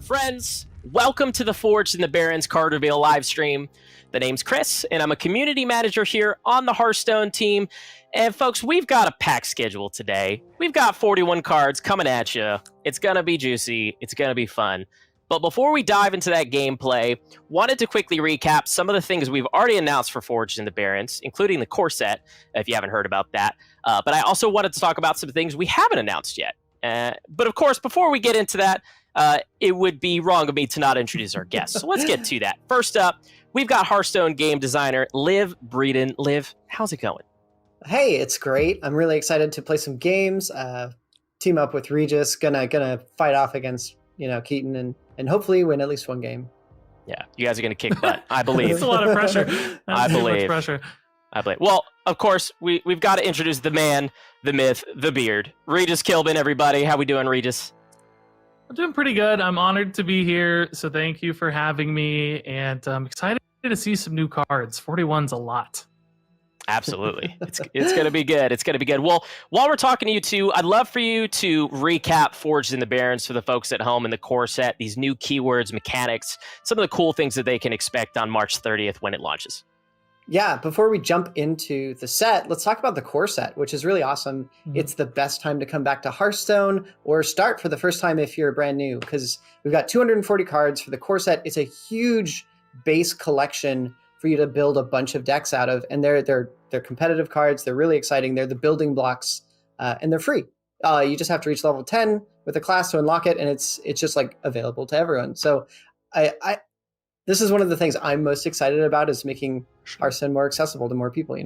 Friends, welcome to the Forged in the Barrens card reveal live stream. The name's Chris, and I'm a community manager here on the Hearthstone team. And folks, we've got a packed schedule today. We've got 41 cards coming at you. It's going to be juicy. It's going to be fun. But before we dive into that gameplay, wanted to quickly recap some of the things we've already announced for Forged in the Barrens, including the core set, if you haven't heard about that. But I also wanted to talk about some things we haven't announced yet. But of course, before we get into that, it would be wrong of me to not introduce our guests. So let's get to that. First up, we've got Hearthstone game designer Liv Breeden. Liv, how's it going? Hey, it's great. I'm really excited to play some games. Team up with Regis. Gonna fight off against Keaton and hopefully win at least one game. Yeah, you guys are gonna kick butt. I believe. It's a lot of pressure. I believe. Much pressure. I believe. Well, of course, we've got to introduce the man, the myth, the beard, RegisKillbin. Everybody, how we doing, Regis? I'm doing pretty good. I'm honored to be here, so thank you for having me, and I'm excited to see some new cards. 41's a lot. Absolutely. It's going to be good. It's going to be good. Well, while we're talking to you two, I'd love for you to recap Forged in the Barrens for the folks at home in the core set, these new keywords, mechanics, some of the cool things that they can expect on March 30th when it launches. Yeah, before we jump into the set, let's talk about the core set, which is really awesome. Mm-hmm. It's the best time to come back to Hearthstone or start for the first time if you're brand new, because we've got 240 cards for the core set. It's a huge base collection for you to build a bunch of decks out of, and they're competitive cards. They're really exciting. They're the building blocks, and they're free. You just have to reach level 10 with a class to unlock it, and it's just like available to everyone. So this is one of the things I'm most excited about, is making Hearthstone more accessible to more people,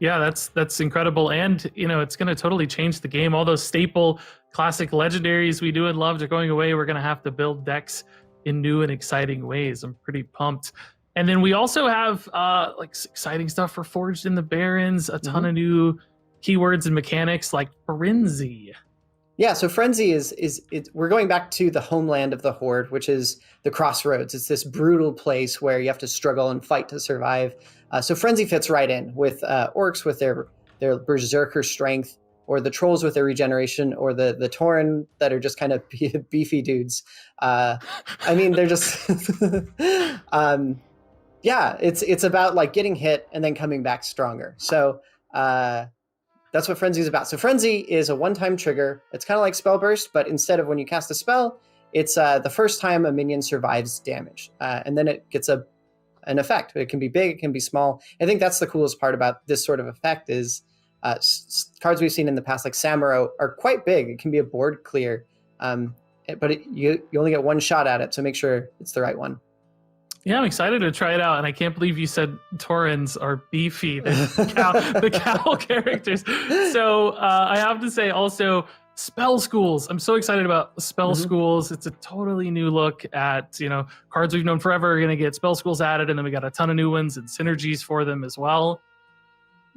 Yeah, that's incredible. And, it's going to totally change the game. All those staple classic legendaries we do and loved are going away. We're going to have to build decks in new and exciting ways. I'm pretty pumped. And then we also have exciting stuff for Forged in the Barrens, a ton of new keywords and mechanics like Frenzy. Yeah, so Frenzy is we're going back to the homeland of the Horde, which is the Crossroads. It's this brutal place where you have to struggle and fight to survive. So Frenzy fits right in with orcs with their berserker strength, or the trolls with their regeneration, or the Tauren that are just kind of beefy dudes. They're just yeah, it's about like getting hit and then coming back stronger. So that's what Frenzy is about. So Frenzy is a one-time trigger. It's kind of like Spell Burst, but instead of when you cast a spell, it's the first time a minion survives damage. And then it gets an effect. It can be big, it can be small. I think that's the coolest part about this sort of effect is cards we've seen in the past, like Samuro, are quite big. It can be a board clear, but you only get one shot at it, so make sure it's the right one. Yeah, I'm excited to try it out, and I can't believe you said Taurens are beefy, the cow characters. So I have to say also, Spell Schools. I'm so excited about Spell Schools. It's a totally new look at, cards we've known forever are going to get Spell Schools added, and then we got a ton of new ones and synergies for them as well.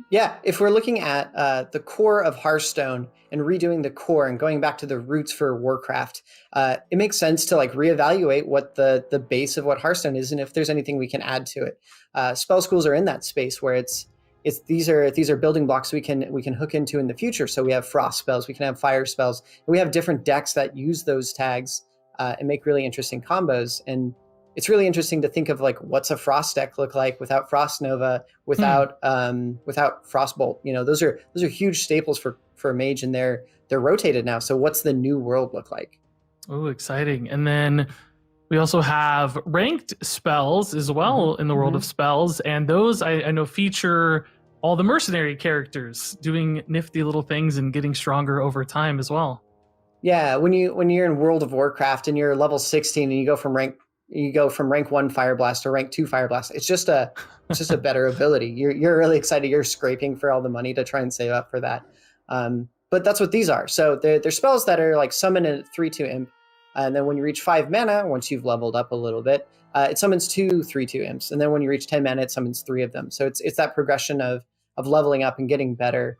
Yeah, if we're looking at the core of Hearthstone and redoing the core and going back to the roots for Warcraft, it makes sense to reevaluate what the base of what Hearthstone is and if there's anything we can add to it. Spell Schools are in that space where these are building blocks we can hook into in the future. So we have frost spells, we can have fire spells, and we have different decks that use those tags and make really interesting combos. And it's really interesting to think of what's a frost deck look like without Frost Nova, without Frostbolt. Those are huge staples for a mage, and they're rotated now. So what's the new world look like? Oh, exciting! And then we also have ranked spells as well in the world of spells, and those I know feature all the mercenary characters doing nifty little things and getting stronger over time as well. Yeah, when you're in World of Warcraft and you're level 16 and you go from rank 1 Fire Blast to rank 2 Fire Blast, it's just a better ability. You're really excited. You're scraping for all the money to try and save up for that. But that's what these are. So they're spells that are summon a 3/2 imp, and then when you reach 5 mana, once you've leveled up a little bit, it summons 2 3/2 imps, and then when you reach 10 mana, it summons 3 of them. So it's that progression of leveling up and getting better.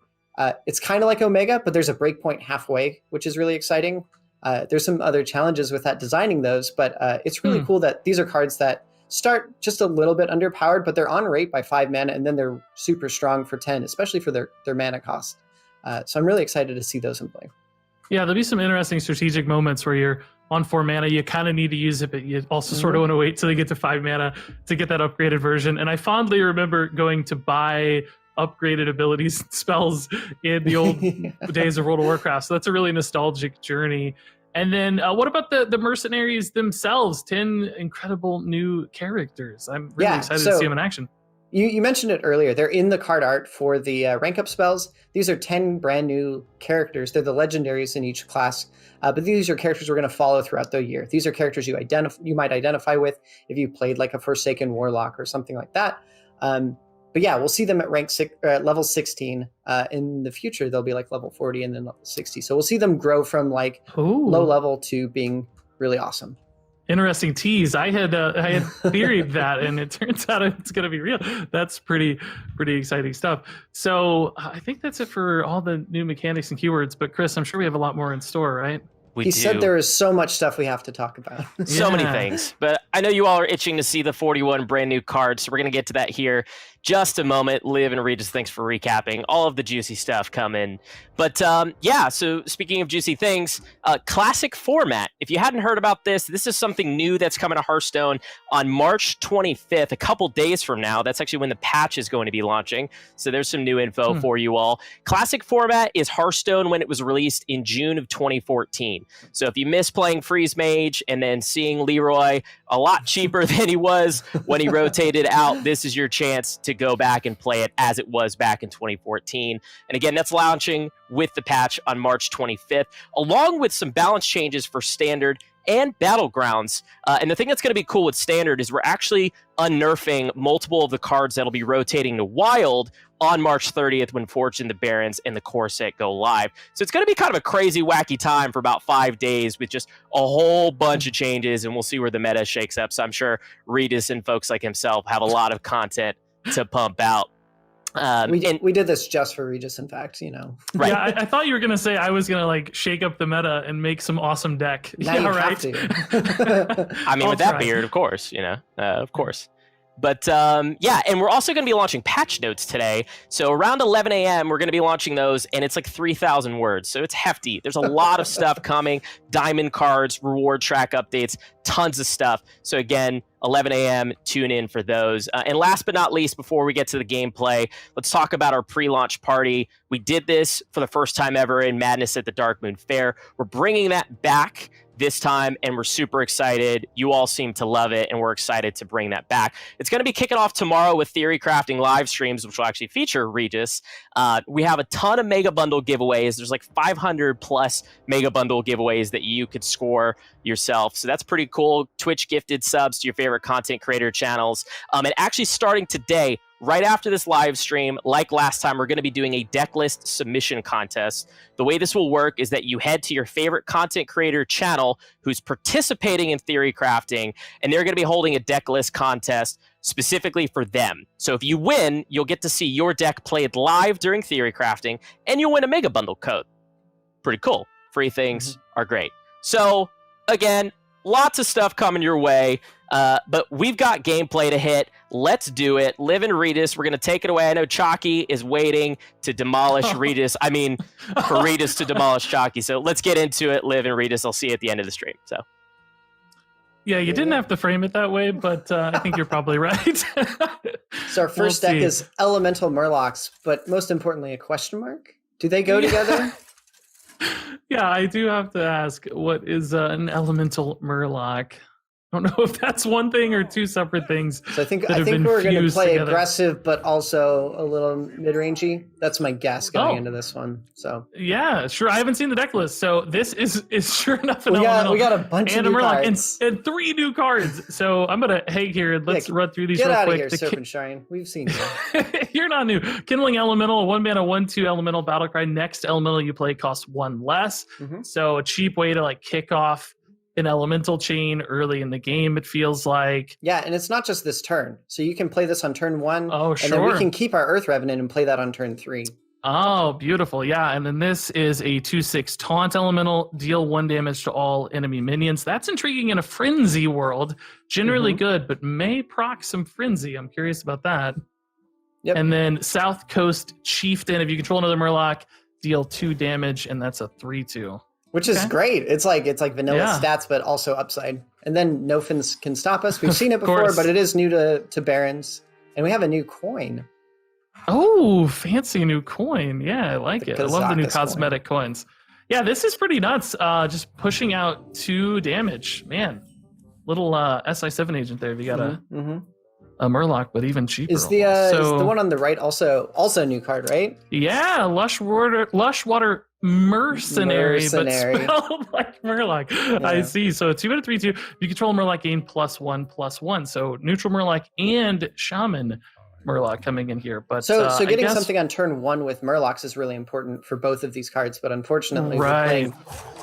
It's kind of like Omega, but there's a breakpoint halfway, which is really exciting. There's some other challenges with that designing those, but it's really cool that these are cards that start just a little bit underpowered, but they're on rate by 5 mana, and then they're super strong for 10, especially for their mana cost. So I'm really excited to see those in play. Yeah, there'll be some interesting strategic moments where you're on 4 mana. You kind of need to use it, but you also sort of want to wait till they get to 5 mana to get that upgraded version. And I fondly remember going to buy upgraded abilities and spells in the old days of World of Warcraft. So that's a really nostalgic journey. And then what about the mercenaries themselves? 10 incredible new characters. I'm really excited to see them in action. You mentioned it earlier. They're in the card art for the rank up spells. These are 10 brand new characters. They're the legendaries in each class. But these are characters we're going to follow throughout the year. These are characters you might identify with if you played like a Forsaken Warlock or something like that. But yeah, we'll see them at level 16. In the future, they'll be like level 40 and then level 60. So we'll see them grow from like low level to being really awesome. Interesting tease. I had theoried that, and it turns out it's going to be real. That's pretty exciting stuff. So I think that's it for all the new mechanics and keywords. But Chris, I'm sure we have a lot more in store, right? He said there is so much stuff we have to talk about. So many things. But I know you all are itching to see the 41 brand new cards, so we're going to get to that here just a moment. Liv and Regis, thanks for recapping all of the juicy stuff coming. But so speaking of juicy things, classic format. If you hadn't heard about this is something new that's coming to Hearthstone on March 25th, a couple days from now. That's actually when the patch is going to be launching. So there's some new info for you all. Classic format is Hearthstone when it was released in June of 2014. So if you miss playing Freeze Mage and then seeing Leroy a lot cheaper than he was when he rotated out, this is your chance to go back and play it as it was back in 2014. And again, that's launching with the patch on March 25th, along with some balance changes for Standard and Battlegrounds. And the thing that's going to be cool with Standard is we're actually unnerfing multiple of the cards that'll be rotating to Wild on March 30th when Fortune, the Barrens, and the Core Set go live. So it's going to be kind of a crazy, wacky time for about 5 days with just a whole bunch of changes, and we'll see where the meta shakes up. So I'm sure Regis and folks like himself have a lot of content to pump out. We did this just for Regis, in fact, Right. Yeah, I thought you were going to say I was going to like shake up the meta and make some awesome deck. Now you have to. I mean, with that beard, of course, of course. But and we're also going to be launching patch notes today. So around 11 a.m., we're going to be launching those, and it's like 3,000 words. So it's hefty. There's a lot of stuff coming. Diamond cards, reward track updates, tons of stuff. So again, 11 a.m., tune in for those. And last but not least, before we get to the gameplay, let's talk about our pre-launch party. We did this for the first time ever in Madness at the Dark Moon Fair. We're bringing that back this time, and we're super excited. You all seem to love it, and we're excited to bring that back. It's going to be kicking off tomorrow with Theory Crafting live streams, which will actually feature Regis. We have a ton of Mega Bundle giveaways. There's like 500 plus Mega Bundle giveaways that you could score yourself. So that's pretty cool. Twitch gifted subs to your favorite content creator channels. And actually starting today, right after this live stream, like last time, we're going to be doing a deck list submission contest. The way this will work is that you head to your favorite content creator channel who's participating in Theory Crafting, and they're going to be holding a deck list contest specifically for them. So if you win, you'll get to see your deck played live during Theory Crafting, and you'll win a Mega Bundle code. Pretty cool. Free things are great. So again, lots of stuff coming your way. But we've got gameplay to hit. Let's do it. Liv and Regis, we're going to take it away. I know Chalky is waiting to demolish Regis. I mean, for Regis to demolish Chalky. So let's get into it, Liv and Regis. I'll see you at the end of the stream. So. Yeah, you didn't have to frame it that way, but I think you're probably right. So our first deck is Elemental Murlocs, but most importantly, a question mark. Do they go together? Yeah, I do have to ask, what is an Elemental Murloc? I don't know if that's one thing or two separate things. So I think we're going to play aggressive, but also a little mid-rangey. That's my guess going into this one. So yeah, sure. I haven't seen the deck list, so this is sure enough an Elemental. We got a bunch of new cards and 3 new cards. So I'm gonna here. Let's run through these real quick. Get out of here, Serpent Shrine. We've seen you. You're not new. Kindling Elemental, 1 mana, 1/2 Elemental battle cry. Next Elemental you play costs 1 less. So a cheap way to like kick off an elemental chain early in the game, it feels like. Yeah, and it's not just this turn. So you can play this on turn 1. Oh, sure. And then we can keep our Earth Revenant and play that on turn 3. Oh, beautiful. Yeah, and then this is a 2/6 Taunt Elemental. Deal 1 damage to all enemy minions. That's intriguing in a Frenzy world. Generally good, but may proc some Frenzy. I'm curious about that. Yep. And then South Coast Chieftain. If you control another Murloc, deal 2 damage, and that's a 3/2. which is Okay. great. It's like vanilla Yeah. stats, but also upside. And then no fins can stop us. We've seen it before, course. but it is new to Barrens. And we have a new coin. Oh, fancy new coin. Yeah, I like The it. I love the new Kazakus coin. cosmetic coins. Yeah, this is pretty nuts. Just pushing out 2 damage. Man, little SI7 agent there. If you got a Murloc, but even cheaper. Is the almost. is the one on the right also a new card, right? Yeah, Lushwater Mercenary, Mercenary. but spelled like Murloc. Yeah. I see. So 2/3/2. You control a Murloc, gain +1/+1. So neutral Murloc and Shaman Murloc coming in here. But So I getting guess, something on turn 1 with Murlocs is really important for both of these cards. But unfortunately, we're Right. playing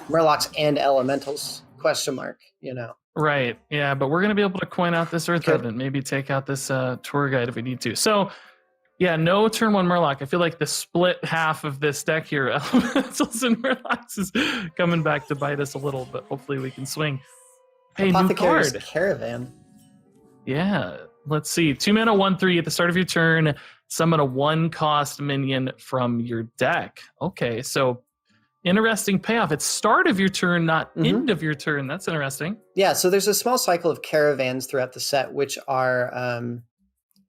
Murlocs and Elementals? Question mark. You know. Right. Yeah, but we're gonna be able to coin out this Earth Good. Revenant, maybe take out this tour guide if we need to. So yeah, no turn 1 Murloc. I feel like the split half of this deck here, Elementals and Murlocs, is coming back to bite us a little, but hopefully we can swing. Hey, new Apothecary's card. Caravan. Yeah. Let's see. 2 mana, 1/3 at the start of your turn. Summon a 1-cost minion from your deck. Okay, so interesting payoff. It's start of your turn, not end of your turn. That's interesting. Yeah, so there's a small cycle of caravans throughout the set, which are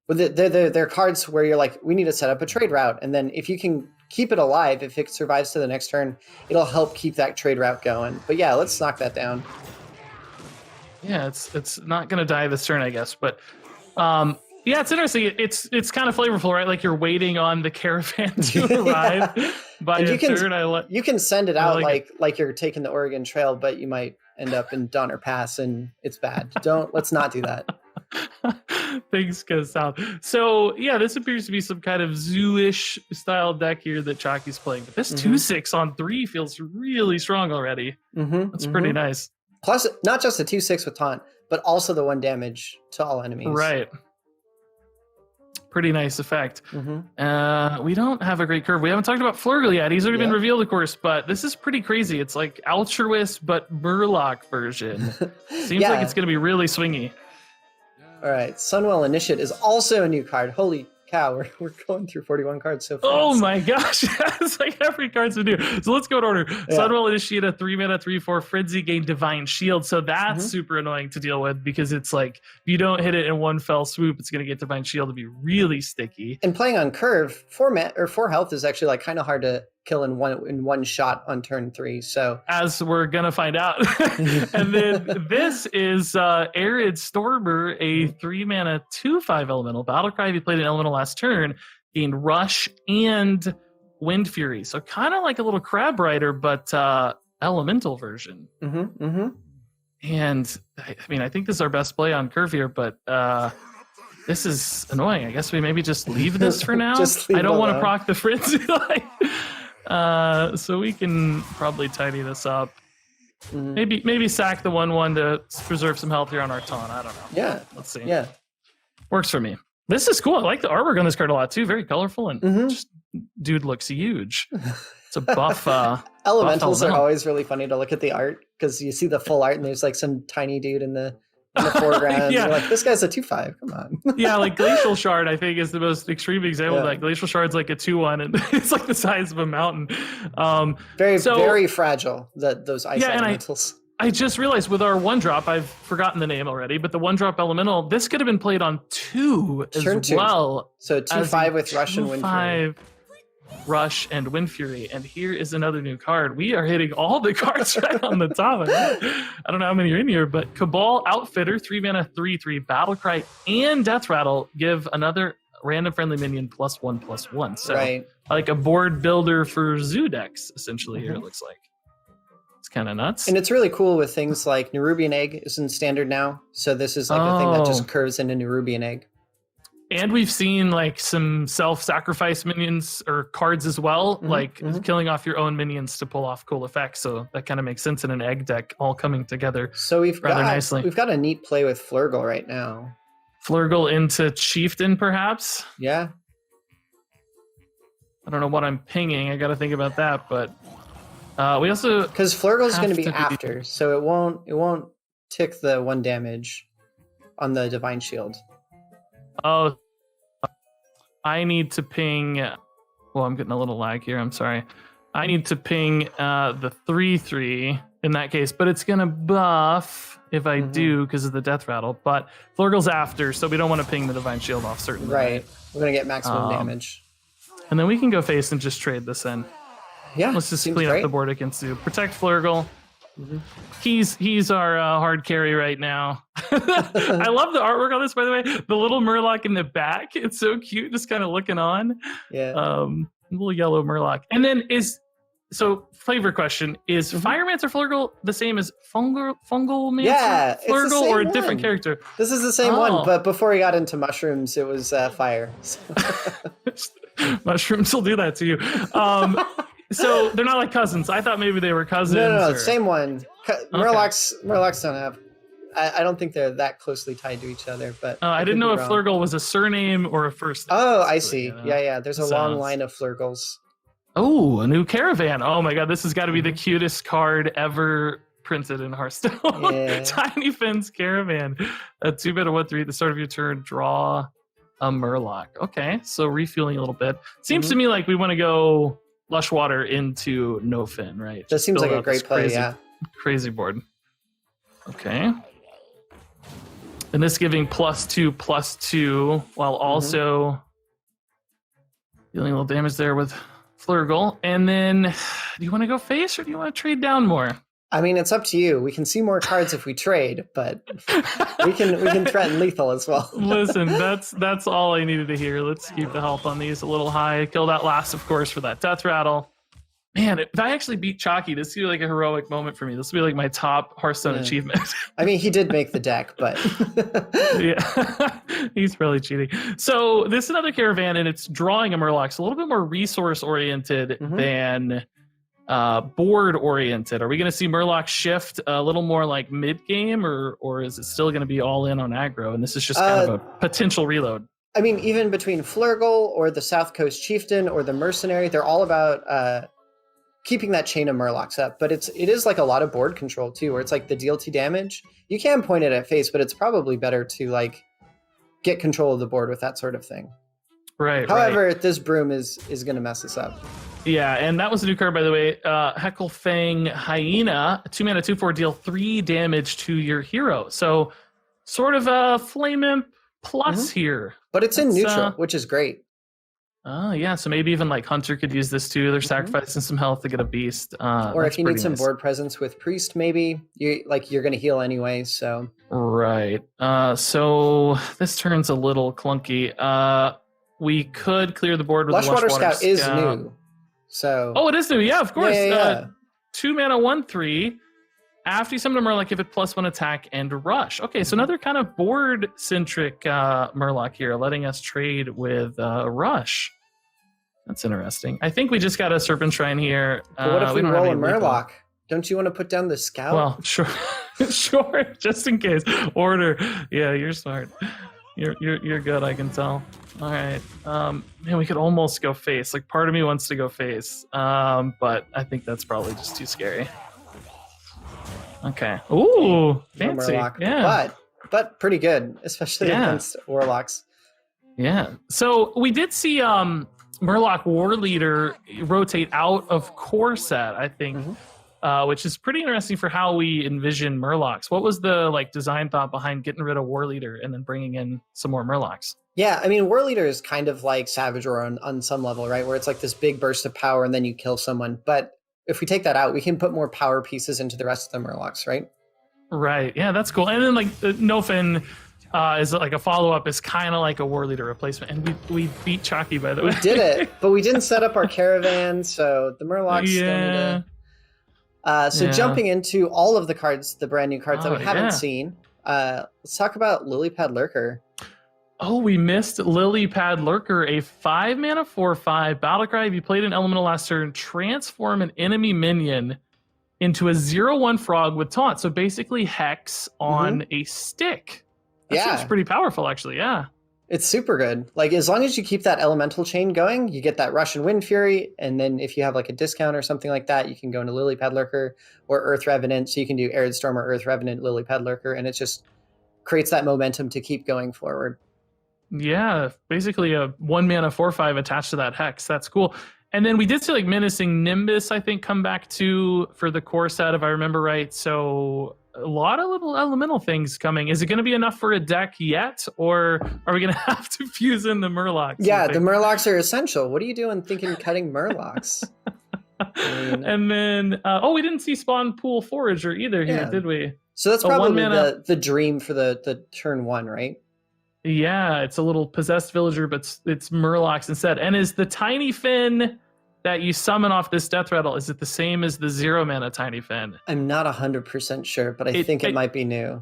they're cards where you're like, we need to set up a trade route, and then if you can keep it alive, if it survives to the next turn, it'll help keep that trade route going. But yeah, let's knock that down. Yeah, it's not gonna die this turn, I guess. But yeah, it's interesting. It's kind of flavorful, right? Like you're waiting on the caravan to arrive by And a turn. You can send it out like like you're taking the Oregon Trail, but you might end up in Donner Pass, and it's bad. Let's not do that. Things go south. So yeah, this appears to be some kind of zoo-ish style deck here that Chalky's playing. But this 2/6 on 3 feels really strong already. That's pretty nice. Plus, not just the 2/6 with taunt, but also the 1 damage to all enemies. Right. Pretty nice effect. We don't have a great curve. We haven't talked about Flurgle yet. He's already been revealed, of course, but this is pretty crazy. It's like Altruist, but Murloc version. Seems like it's going to be really swingy. All right, Sunwell Initiate is also a new card. Holy cow, we're going through 41 cards so fast. Oh my gosh, it's like every card's new. So let's go in order. Sunwell Initiate, a 3 mana 3/4 Frenzy, gain Divine Shield. So that's super annoying to deal with because it's like if you don't hit it in one fell swoop, it's going to get Divine Shield to be really sticky. And playing on curve, 4 health is actually like kind of hard to kill in one shot on turn 3. So as we're gonna find out. And then this is Arid Stormer, a 3 mana 2/5 elemental battlecry. If you played an elemental last turn, gained Rush and Wind Fury. So kind of like a little Crab Rider, but elemental version. And I mean, I think this is our best play on curve here, but this is annoying. I guess we maybe just leave this for now. I don't want to proc the frenzy. So we can probably tidy this up. Maybe sack the 1/1 to preserve some health here on our taunt. I don't know. Yeah. Let's see. Yeah. Works for me. This is cool. I like the artwork on this card a lot too. Very colorful and just, dude looks huge. It's a buff. Elementals are elemental. always really funny to look at the art because you see the full art and there's like some tiny dude in the foreground. Yeah. You're like, this guy's a 2/5. Come on. Yeah, like Glacial Shard, I think, is the most extreme example of Yeah. that. Glacial Shard's like a 2/1, and it's like the size of a mountain. Very fragile. Those ice elementals. I just realized with our 1-drop, I've forgotten the name already, but the 1-drop elemental, this could have been played on 2 as Turn 2. well. So 2/5 with Rush and Wind Fury. 2/5 Rush and Wind Fury. And here is another new card. We are hitting all the cards right on the top. I don't know how many are in here, but Cabal Outfitter, 3 mana 3/3 Battlecry and Death Rattle give another random friendly minion +1/+1. So like a board builder for zoo decks, essentially, here it looks like. It's kind of nuts. And it's really cool with things like Nerubian Egg is in standard now. So this is like a thing that just curves into Nerubian Egg. And we've seen like some self-sacrifice minions or cards as well, like killing off your own minions to pull off cool effects. So that kind of makes sense in an egg deck all coming together. So we've nicely. got a neat play with Flurgle right now. Flurgle into Chieftain, perhaps? Yeah. I don't know what I'm pinging. I got to think about that, but we also because Flurgle is going to be have to be- after, so it won't tick the 1 damage on the Divine Shield. Oh, I need to ping. Well, I'm getting a little lag here. I'm sorry. I need to ping the 3/3 in that case, but it's gonna buff if I do because of the death rattle. But Flurgle's after, so we don't want to ping the Divine Shield off certainly. Right. We're gonna get maximum damage. And then we can go face and just trade this in. Yeah. Let's just clean up the board against you. Protect Flurgle. He's our hard carry right now. I love the artwork on this, by the way. The little Murloc in the back. It's so cute, just kind of looking on. Yeah. Little yellow Murloc. And then flavor question, is Firemancer Flurgle the same as Fungal Flurgle or a different character? This is the same one, but before he got into mushrooms, it was fire. Mushrooms will do that to you. So they're not like cousins. I thought maybe they were cousins. No, same one. Murlocs don't have. I don't think they're that closely tied to each other. But I didn't know if Flurgle was a surname or a first name. Oh, I see. You know? Yeah. There's a long line of Flurgles. Oh, a new caravan. Oh my god, this has got to be the cutest card ever printed in Hearthstone. Yeah. Tiny Finn's Caravan. A 2-bit of 1/3 at the start of your turn. Draw a Murloc. Okay, so refueling a little bit. Seems to me like we want to go Lush Water into no Finn, right? That seems like a great play, Crazy board. Okay. And this giving +2/+2 while also dealing a little damage there with Flurgle. And then do you want to go face or do you want to trade down more? I mean, it's up to you. We can see more cards if we trade, but we can threaten lethal as well. Listen, that's all I needed to hear. Let's keep the health on these a little high. Kill that last, of course, for that death rattle. Man, if I actually beat Chalky, this would be like a heroic moment for me. This would be like my top Hearthstone achievement. I mean, he did make the deck, but yeah, he's really cheating. So this is another caravan, and it's drawing a Murloc. It's a little bit more resource oriented than board oriented. Are we going to see Murloc shift a little more like mid game, or is it still going to be all in on aggro? And this is just kind of a potential reload. I mean, even between Flurgle or the South Coast Chieftain or the Mercenary, they're all about keeping that chain of Murlocs up. But it is like a lot of board control too, where it's like the deal 2 damage. You can point it at face, but it's probably better to like get control of the board with that sort of thing. Right. However, this Broom is going to mess us up. Yeah, and that was a new card, by the way. Heckle Fang Hyena, 2 mana, 2/4, deal 3 damage to your hero. So sort of a Flame Imp plus here. But it's in neutral, which is great. Oh, yeah. So maybe even like Hunter could use this too. They're sacrificing some health to get a beast. Or if you need some board presence with Priest, maybe you're going to heal anyway. So right. So this turns a little clunky. We could clear the board with Lush Water Scout is new. So it is new. Yeah, of course. Yeah. 2 mana, 1/3. After you summon a Murloc, give it +1 attack and rush. Okay, so another kind of board-centric Murloc here, letting us trade with rush. That's interesting. I think we just got a Serpent Shrine here. But what if we roll a Murloc? Don't you want to put down the Scout? Well, sure. Sure, just in case. Order. Yeah, you're smart. You're good, I can tell. All right. Man, we could almost go face. Like, part of me wants to go face. But I think that's probably just too scary. Okay. Ooh, fancy. No Murloc, yeah. But pretty good, especially against Warlocks. Yeah. So we did see Murloc War Leader rotate out of core set, I think, which is pretty interesting for how we envision Murlocs. What was the design thought behind getting rid of War Leader and then bringing in some more Murlocs? Yeah, I mean, War Leader is kind of like Savage Roar on some level, right? Where it's like this big burst of power and then you kill someone. But if we take that out, we can put more power pieces into the rest of the Murlocs, right? Right. Yeah, that's cool. And then Nofin is like a follow-up, is kind of like a War Leader replacement. And we beat Chalky, by the way. We did it, but we didn't set up our caravan, so the Murlocs still need to... Jumping into all of the cards, the brand new cards that we haven't seen, let's talk about Lilypad Lurker. Oh, we missed Lilypad Lurker, a 5 mana 4/5 battlecry. If you played an elemental last turn, transform an enemy minion into a 0/1 frog with taunt. So basically Hex on a stick. That seems pretty powerful, actually. Yeah. It's super good. Like, as long as you keep that elemental chain going, you get that Russian Wind Fury, and then if you have like a discount or something like that, you can go into Lilypad Lurker or Earth Revenant. So you can do Arid Storm or Earth Revenant, Lilypad Lurker, and it just creates that momentum to keep going forward. Yeah, basically a 1 mana 4/5 attached to that Hex. That's cool. And then we did see like Menacing Nimbus, I think, come back too for the core set, if I remember right. So a lot of little elemental things coming. Is it going to be enough for a deck yet, or are we going to have to fuse in the Murlocs? Yeah, the Murlocs are essential. What are you doing thinking cutting Murlocs? And then, we didn't see Spawn Pool Forager either here, did we? So that's probably the dream for the turn 1, right? Yeah, it's a little possessed villager, but it's Murlocs instead. And is the Tiny Fin that you summon off this Death Rattle, is it the same as the 0 mana Tiny Fin? I'm not 100% sure, but I think it might be new.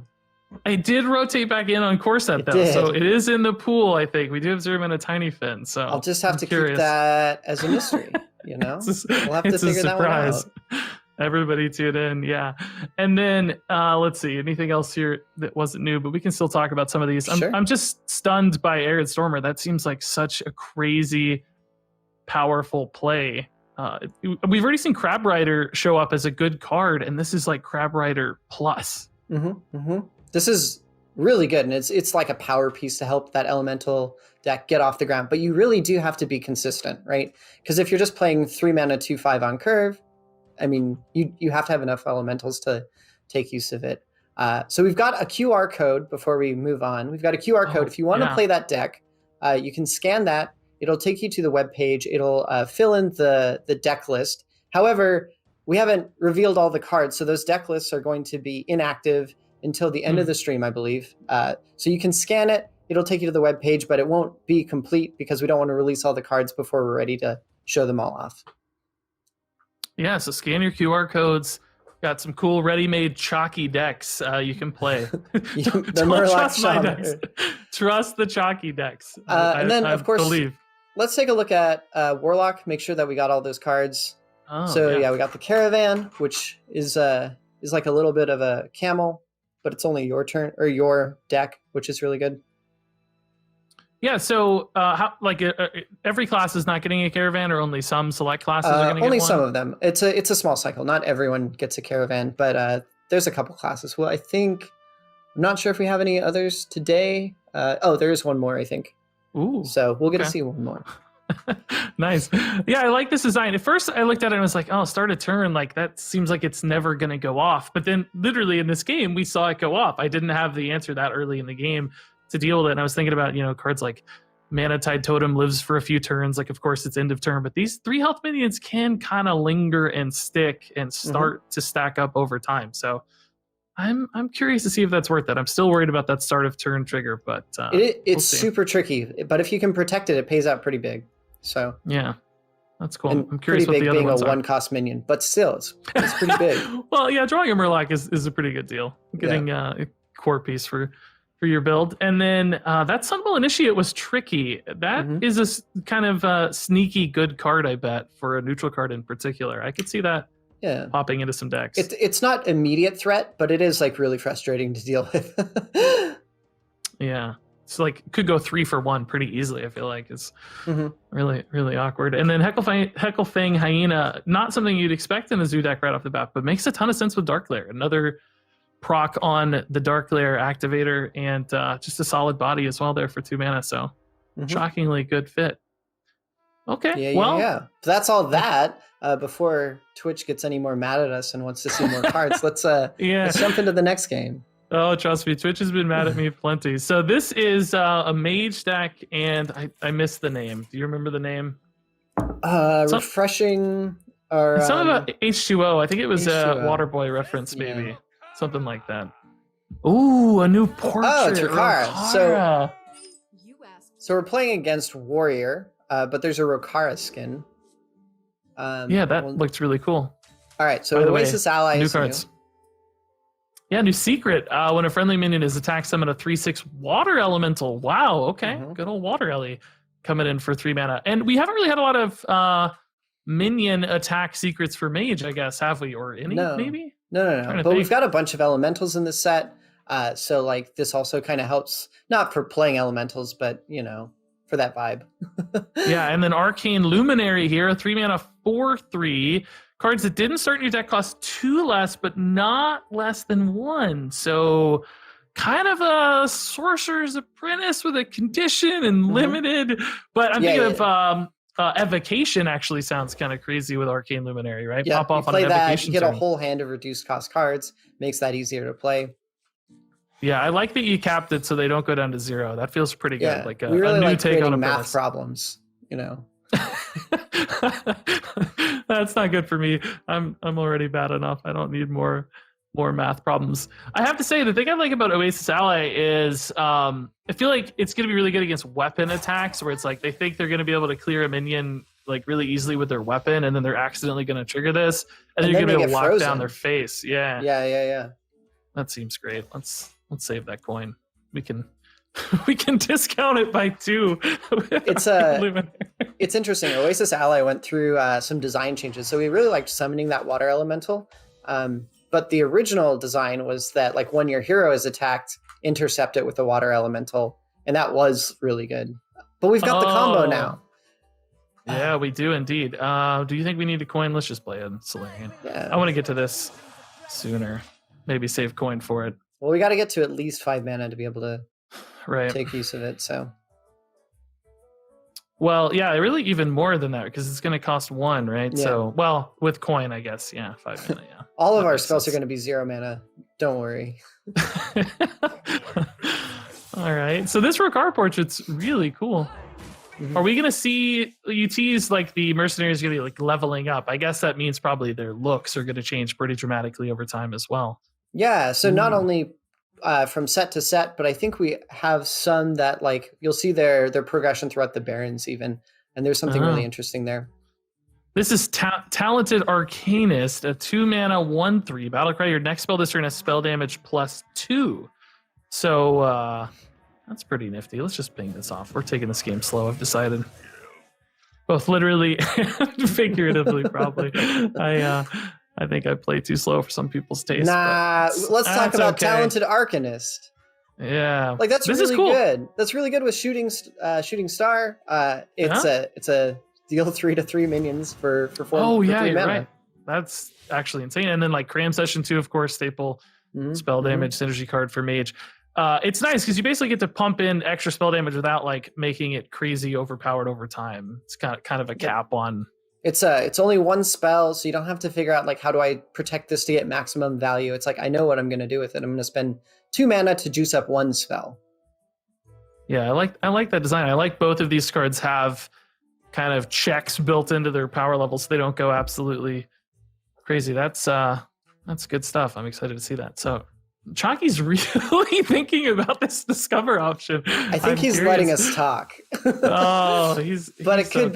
I did rotate back in on core set though, so it is in the pool. I think we do have 0 mana Tiny Fin. So I'll just have to keep that as a mystery. You know, we'll have to figure that one out. Everybody tune in, yeah. And then let's see, anything else here that wasn't new, but we can still talk about some of these. Sure. I'm just stunned by Arid Stormer. That seems like such a crazy, powerful play. We've already seen Crab Rider show up as a good card, and this is like Crab Rider plus. This is really good, and it's like a power piece to help that elemental deck get off the ground. But you really do have to be consistent, right? Because if you're just playing 3 mana 2/5 on curve, I mean, you have to have enough elementals to take use of it. So we've got a QR code before we move on. We've got a QR code. If you want to play that deck, you can scan that. It'll take you to the web page. It'll fill in the deck list. However, we haven't revealed all the cards, so those deck lists are going to be inactive until the end of the stream, I believe. So you can scan it. It'll take you to the web page, but it won't be complete because we don't want to release all the cards before we're ready to show them all off. Yeah, so scan your QR codes. Got some cool ready-made chalky decks you can play. The Murloc trust my decks. Trust the chalky decks. And then, of course, let's take a look at Warlock. Make sure that we got all those cards. We got the Caravan, which is like a little bit of a camel, but it's only your turn or your deck, which is really good. Yeah, so every class is not getting a Caravan, or only some select classes are going to get one? Only some of them. It's a small cycle. Not everyone gets a Caravan, but there's a couple classes. Well, I'm not sure if we have any others today. There is one more, I think. Ooh. So we'll get to see one more. Nice. Yeah, I like this design. At first, I looked at it and was like, oh, start a turn. Like, that seems like it's never going to go off. But then, literally, in this game, we saw it go off. I didn't have the answer that early in the game to deal with it. And I was thinking about, cards like Mana Tide Totem lives for a few turns. Like, of course, it's end of turn. But these 3 health minions can kind of linger and stick and start to stack up over time. So I'm curious to see if that's worth it. I'm still worried about that start of turn trigger, but it's super tricky. But if you can protect it, it pays out pretty big. So yeah, that's cool. And I'm curious pretty big what the other ones being a are. 1-cost minion, but still, it's pretty big. Well, yeah, drawing a Murloc is a pretty good deal. Getting a core piece for your build. And then that Sunwell Initiate was tricky. That is a kind of sneaky good card, I bet, for a neutral card in particular. I could see that popping into some decks. It's not immediate threat, but it is like really frustrating to deal with. Yeah. It's like could go 3 for 1 pretty easily. I feel like it's really, really awkward. And then Hecklefang Hyena, not something you'd expect in a Zoo deck right off the bat, but makes a ton of sense with Dark Lair. Another proc on the Dark Lair activator, and just a solid body as well there for 2 mana. So shockingly good fit. Okay, So that's all that. Before Twitch gets any more mad at us and wants to see more cards, let's jump into the next game. Oh, trust me, Twitch has been mad at me plenty. So this is a mage deck, and I missed the name. Do you remember the name? Refreshing, or something about H2O. I think it was a Waterboy reference, maybe something like that. Ooh, a new portrait. Oh, Rokara. So we're playing against Warrior, but there's a Rokara skin. That looked really cool. All right, so Oasis Ally new cards. Yeah, new secret. When a friendly minion is attacked, summon a 3/6 water elemental. Wow, okay. Good old water Ellie coming in for 3 mana. And we haven't really had a lot of minion attack secrets for mage, I guess, have we? Or any, maybe? No. But we've got a bunch of elementals in this set. So like this also kind of helps, not for playing elementals, but for that vibe. Yeah, and then Arcane Luminary here, a 3 mana 4/3. Cards that didn't start in your deck cost 2 less, but not less than 1. So kind of a Sorcerer's Apprentice with a condition and limited. But I'm thinking of Evocation actually sounds kind of crazy with Arcane Luminary, right? Yeah, Pop off you play on an that, evocation you get a turn. whole hand of reduced cost cards, makes that easier to play. Yeah, I like that you capped it so they don't go down to 0. That feels pretty good. Yeah, Like we really a new like take creating on a math premise. problems, you know. That's not good for me. I'm already bad enough. I don't need more math problems. I have to say, the thing I like about Oasis Ally is I feel like it's going to be really good against weapon attacks, where it's like they think they're going to be able to clear a minion like really easily with their weapon, and then they're accidentally going to trigger this, and then you're going to be able to lock down their face. Yeah. That seems great. Let's save that coin. We can discount it by 2. It's interesting. Oasis Ally went through some design changes, so we really liked summoning that water elemental. But the original design was that like when your hero is attacked, intercept it with the water elemental, and that was really good. But we've got the combo now. Yeah, we do indeed. Do you think we need a coin? Let's just play in Solarian. Yeah. I want to get to this sooner. Maybe save coin for it. Well, we got to get to at least 5 mana to be able to right. take use of it. So. Well, yeah, really even more than that because it's going to cost 1, right? Yeah. So, well, with coin, I guess, yeah, 5 mana, yeah. All of our spells are going to be 0 mana. Don't worry. All right. So this Rokar portrait's really cool. Mm-hmm. Are we going to see, you tease like the mercenaries going to be like leveling up? I guess that means probably their looks are going to change pretty dramatically over time as well. Yeah. So not only from set to set, but I think we have some that like you'll see their progression throughout the Barrens even, and there's something really interesting there. This is Talented Arcanist, a 2 mana 1/3 battlecry. Your next spell this turn has spell damage +2. So that's pretty nifty. Let's just ping this off. We're taking this game slow, I've decided. Both literally and figuratively, probably. I think I play too slow for some people's taste. Nah, let's talk about okay. Talented Arcanist. Yeah, like that's this really is cool. good. That's really good with shooting star. It's a deal 3/3 minions for 4. Oh yeah, you're mana. Right. That's actually insane. And then like Cram Session 2, of course, staple spell damage synergy card for mage. It's nice because you basically get to pump in extra spell damage without like making it crazy overpowered over time. It's kind of a cap on. It's only 1 spell, so you don't have to figure out like how do I protect this to get maximum value. It's like I know what I'm going to do with it. I'm going to spend 2 mana to juice up 1 spell. Yeah, I like that design. I like both of these cards have kind of checks built into their power levels, so they don't go absolutely crazy. That's good stuff. I'm excited to see that. So Chalky's really thinking about this discover option. I think he's letting us talk. Oh, but it could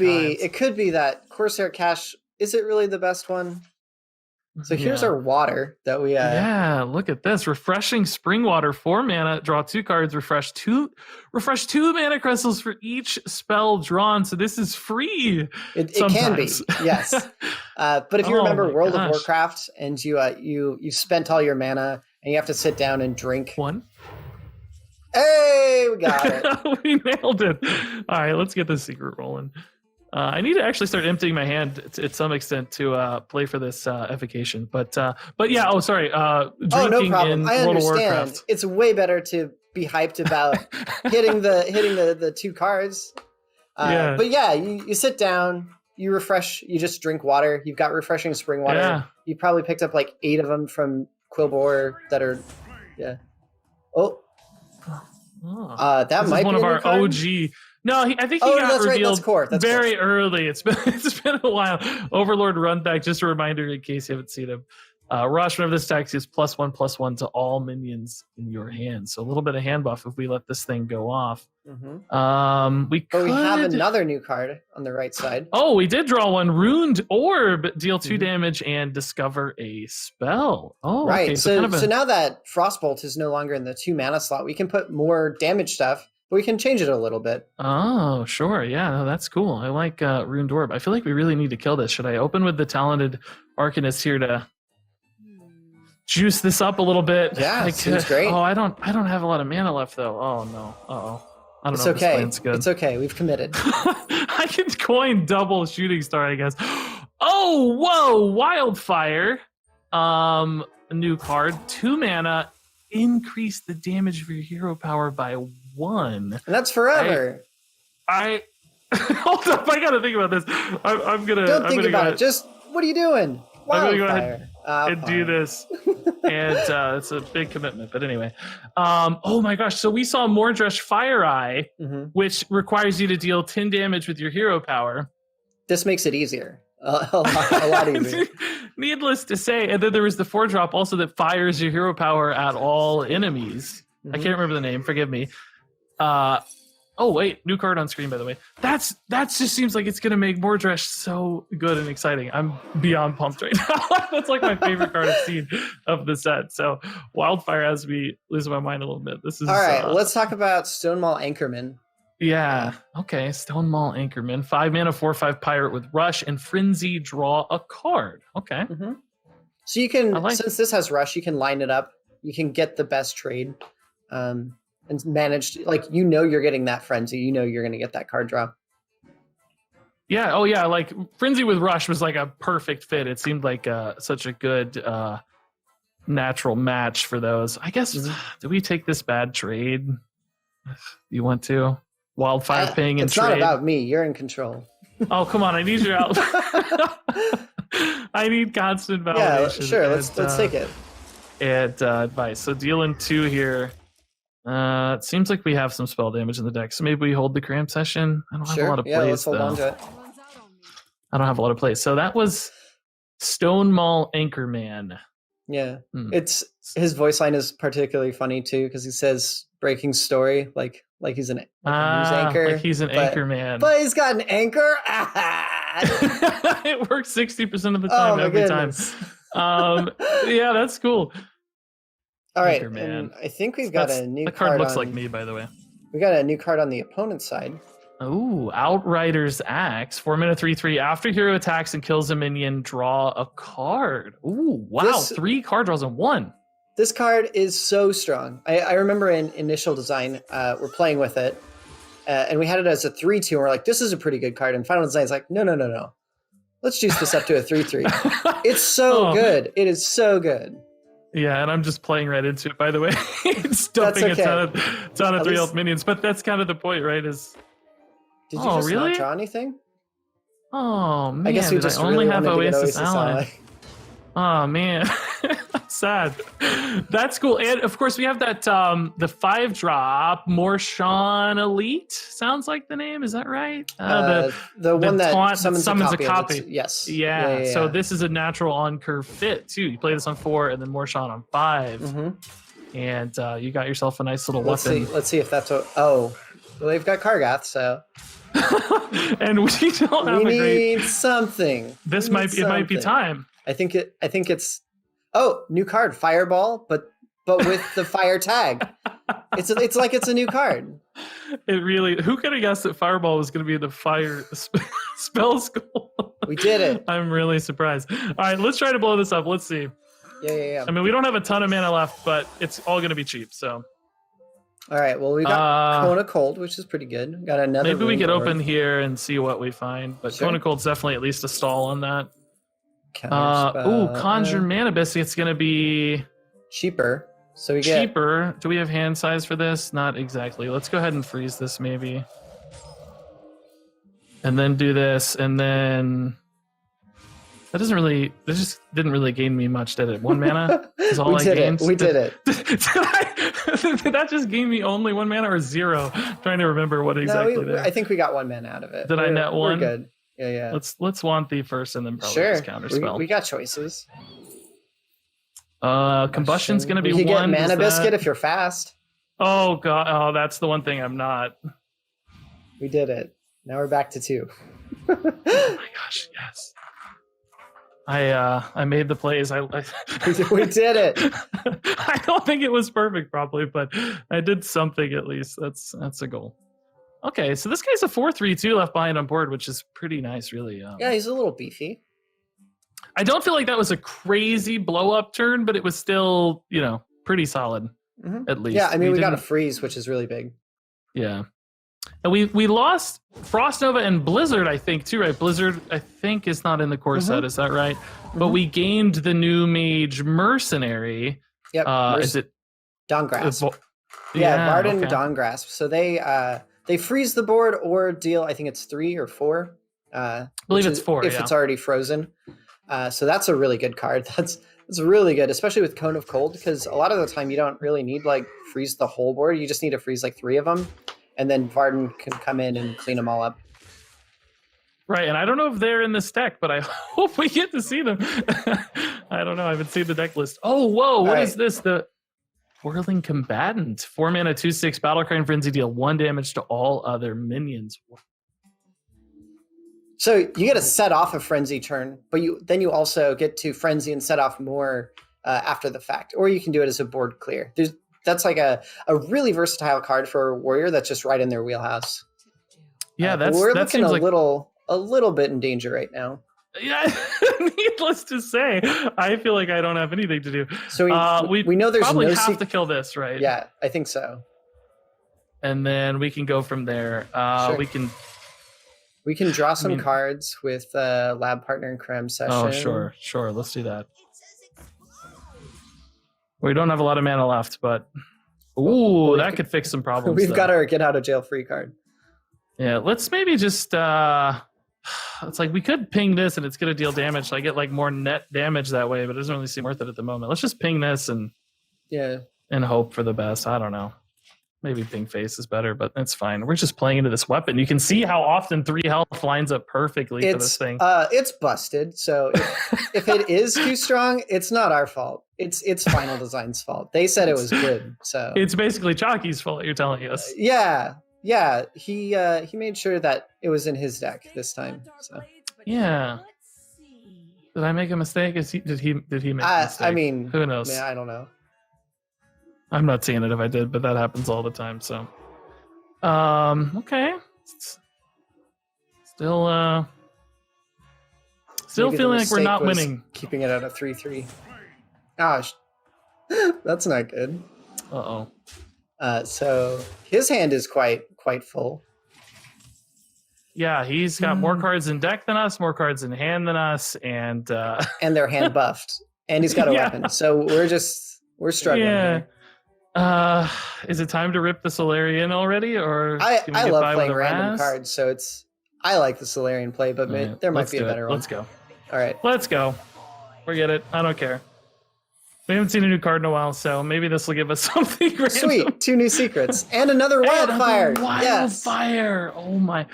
be that Corsair Cache. Is it really the best one? So here's our water that we yeah, look at this. Refreshing Spring Water, 4 mana, draw 2 cards, refresh 2 mana crystals for each spell drawn. So this is free. It can be, yes. But if you remember World of Warcraft and you spent all your mana and you have to sit down and drink 1. Hey, we got it. We nailed it. All right, let's get this secret rolling. I need to actually start emptying my hand at some extent to play for this evocation. But yeah, sorry. Drinking no problem. in I World of understand. Warcraft. It's way better to be hyped about hitting the 2 cards. But yeah, you sit down, you refresh, you just drink water. You've got refreshing spring water. Yeah. You probably picked up like 8 of them from Quillbore that are, yeah. That this might is one be of our card? OG. No, I think he got that's revealed right. That's core. That's very core. early. It's been a while. Overlord Runback, just a reminder in case you haven't seen him. Rosh, whenever this attacks, is +1/+1 to all minions in your hand. So a little bit of hand buff if we let this thing go off. Mm-hmm. We have another new card on the right side. Oh, we did draw one. Ruined Orb, deal 2 damage and discover a spell. Oh, right. Okay, so now that Frostbolt is no longer in the 2 mana slot, we can put more damage stuff. We can change it a little bit. Oh, sure. Yeah, no, that's cool. I like Ruined Orb. I feel like we really need to kill this. Should I open with the Talented Arcanist here to juice this up a little bit? Yeah, seems great. Oh, I don't have a lot of mana left though. Oh no. Uh-oh. I don't know if okay. this plan's good. It's okay. We've committed. I can coin double Shooting Star, I guess. Oh, whoa! Wildfire. A new card. 2 mana. Increase the damage of your hero power by 1. And that's forever. Hold up, I gotta think about this. I'm gonna. Don't I'm think gonna about go it. Just what are you doing? I'm gonna go Wildfire. ahead and do this. And it's a big commitment. But anyway, oh my gosh! So we saw Mordresh Fire Eye, which requires you to deal 10 damage with your hero power. This makes it easier. A lot easier. Needless to say, and then there was the 4-drop also that fires your hero power at all enemies. I can't remember the name. Forgive me. Oh wait, new card on screen, by the way. That just seems like it's gonna make Mordresh so good and exciting. I'm beyond pumped right now. That's like my favorite card I've seen of the set. So Wildfire has me losing my mind a little bit. This is all right. Let's talk about Stonemaul Anchorman. Yeah. Okay. Stonemaul Anchorman, 5 mana, 4/5 pirate with Rush and Frenzy. Draw a card. Okay. So you can, since this has Rush, you can line it up. You can get the best trade. And managed, like, you're getting that Frenzy, you're going to get that card draw. Yeah. Oh yeah. Like Frenzy with Rush was like a perfect fit. It seemed like such a good natural match for those. I guess. Do we take this bad trade? You want to Wildfire ping and it's trade? Not about me. You're in control. Oh come on! I need your out. I need constant validation. Yeah, sure. Let's take it. And advice. So dealing 2 here. It seems like we have some spell damage in the deck, so maybe we hold the cramp session. I don't have a lot of plays. Let's hold on to it. I don't have a lot of plays. So that was Stonemaul Anchorman. Yeah, it's his voice line is particularly funny too because he says "breaking story" like he's a news anchor. Like he's an anchor man. But he's got an anchor. It works 60% of the time every time. Yeah, that's cool. All right, and I think we've got a new card. The card looks like me, by the way. We got a new card on the opponent's side. Ooh, Outrider's Axe. 4 mana, 3/3. After hero attacks and kills a minion, draw a card. Ooh, wow. 3 card draws in 1. This card is so strong. I remember in initial design, we're playing with it, and we had it as a 3/2, and we're like, this is a pretty good card. And final design's like, no. Let's juice this up to a 3/3. It's so good. It is so good. Yeah, and I'm just playing right into it, by the way. It's dumping a ton of 3 health minions, but that's kind of the point, right? Did you just not draw anything? Oh, man. I guess we just only have Oasis Ally. Oh, man. Sad. That's cool. And, of course, we have that the 5-drop, Morshawn Elite. Sounds like the name. Is that right? The one that summons a copy. Yes. Yeah. So this is a natural on-curve fit, too. You play this on 4 and then Morshawn on 5. And you got yourself a nice little weapon. Let's see if that's what... Oh, well, they've got Kargath, so... And we don't have We need something. It might be time. I think it's new card, Fireball, but with the fire tag. It's like it's a new card. It really, who could have guessed that Fireball was going to be the fire spell school? We did it. I'm really surprised. All right, let's try to blow this up. Let's see. Yeah. I mean, we don't have a ton of mana left, but it's all going to be cheap. So. All right. Well, we got Kona Cold, which is pretty good. We got another. Maybe we could open here and see what we find. But Kona Cold's definitely at least a stall on that. Conjure Mana Abyss. It's going to be cheaper. So we get cheaper. Do we have hand size for this? Not exactly. Let's go ahead and freeze this maybe. And then do this, and then that just didn't really gain me much, did it? 1 mana is all I gained. We did it. Did that just gain me only 1 mana or 0? I'm trying to remember what exactly there. I think we got 1 mana out of it. Did I net 1? We're good. Yeah. Let's want the first and then probably just counter spell. We got choices. Combustion's gonna be 1. You can get Mana Biscuit if you're fast. Oh god! Oh, that's the one thing I'm not. We did it. Now we're back to 2. Oh my gosh! Yes. I made the plays. We did it. I don't think it was perfect, probably, but I did something at least. That's a goal. Okay, so this guy's a 4/3/2 left behind on board, which is pretty nice, really. Yeah, he's a little beefy. I don't feel like that was a crazy blow-up turn, but it was still, pretty solid, at least. Yeah, I mean, we got a freeze, which is really big. Yeah. And we lost Frost Nova and Blizzard, I think, too, right? Blizzard, I think, is not in the core set, is that right? But we gained the new mage Mercenary. Yep. Is it Dawngrasp? Yeah, Barden Dawngrasp. So they they freeze the board or deal, I think it's 3 or 4. I believe it's 4, if it's already frozen. So that's a really good card. That's really good, especially with Cone of Cold, because a lot of the time you don't really need like freeze the whole board. You just need to freeze like 3 of them, and then Varden can come in and clean them all up. Right, and I don't know if they're in this deck, but I hope we get to see them. I don't know. I haven't seen the deck list. Oh, whoa! What is this? The Whirling Combatant. 4 mana, 2/6 Battlecry Frenzy, deal 1 damage to all other minions. So you get to set off a Frenzy turn, but then you also get to Frenzy and set off more after the fact, or you can do it as a board clear. That's like a really versatile card for a warrior that's just right in their wheelhouse. Yeah, we're looking a little bit in danger right now. Yeah, needless to say, I feel like I don't have anything to do. So we know there's probably have to kill this, right? Yeah, I think so. And then we can go from there. Sure. We can draw some cards with Lab Partner and Creme Session. Oh, sure. Let's do that. We don't have a lot of mana left, but that could fix some problems. We've got our Get Out of Jail Free card. Yeah, let's maybe just it's like we could ping this and it's gonna deal damage. So I get like more net damage that way, but it doesn't really seem worth it at the moment. Let's just ping this and hope for the best. I don't know. Maybe ping face is better, but that's fine. We're just playing into this weapon. You can see how often 3 health lines up perfectly for this thing. It's busted. So if it is too strong, it's not our fault. It's Final Design's fault. They said it was good. So it's basically Chalky's fault. You're telling us? Yeah. He made sure that it was in his deck this time. So yeah. Did I make a mistake? Did he make a mistake? I mean, who knows? Man, I don't know. I'm not seeing it if I did, but that happens all the time. So, okay. Still feeling like we're not winning. Keeping it at a 3/3. Gosh, that's not good. Uh-oh. So his hand is quite full. Yeah, he's got more cards in deck than us, more cards in hand than us, and they're hand buffed, and he's got a weapon. So we're struggling. Yeah. Here. Is it time to rip the Solarian already, or I love playing random cards, so I like the Solarian play, but there might be a better one. Let's go. All right, let's go. Forget it. I don't care. We haven't seen a new card in a while, so maybe this will give us something random. Sweet, 2 new secrets and another wildfire. Wildfire! Yes. Oh my!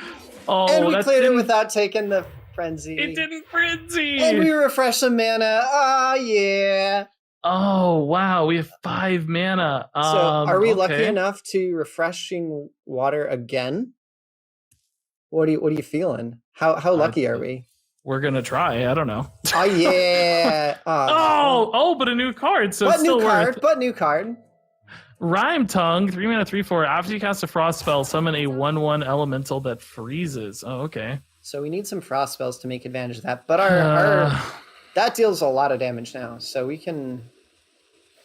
Oh, and we cleared it without taking the frenzy. It didn't frenzy. And we refreshed some mana. Oh yeah. Oh wow, we have 5 mana. So are we lucky enough to refreshing water again? What are you feeling? How lucky are we? We're gonna try. I don't know. Oh yeah. But a new card, so it's still worth. But new card. Rhyme Tongue, 3 mana, 3/4. After you cast a frost spell, summon a 1/1 elemental that freezes. Oh, okay. So we need some frost spells to make advantage of that. But our that deals a lot of damage now, so we can.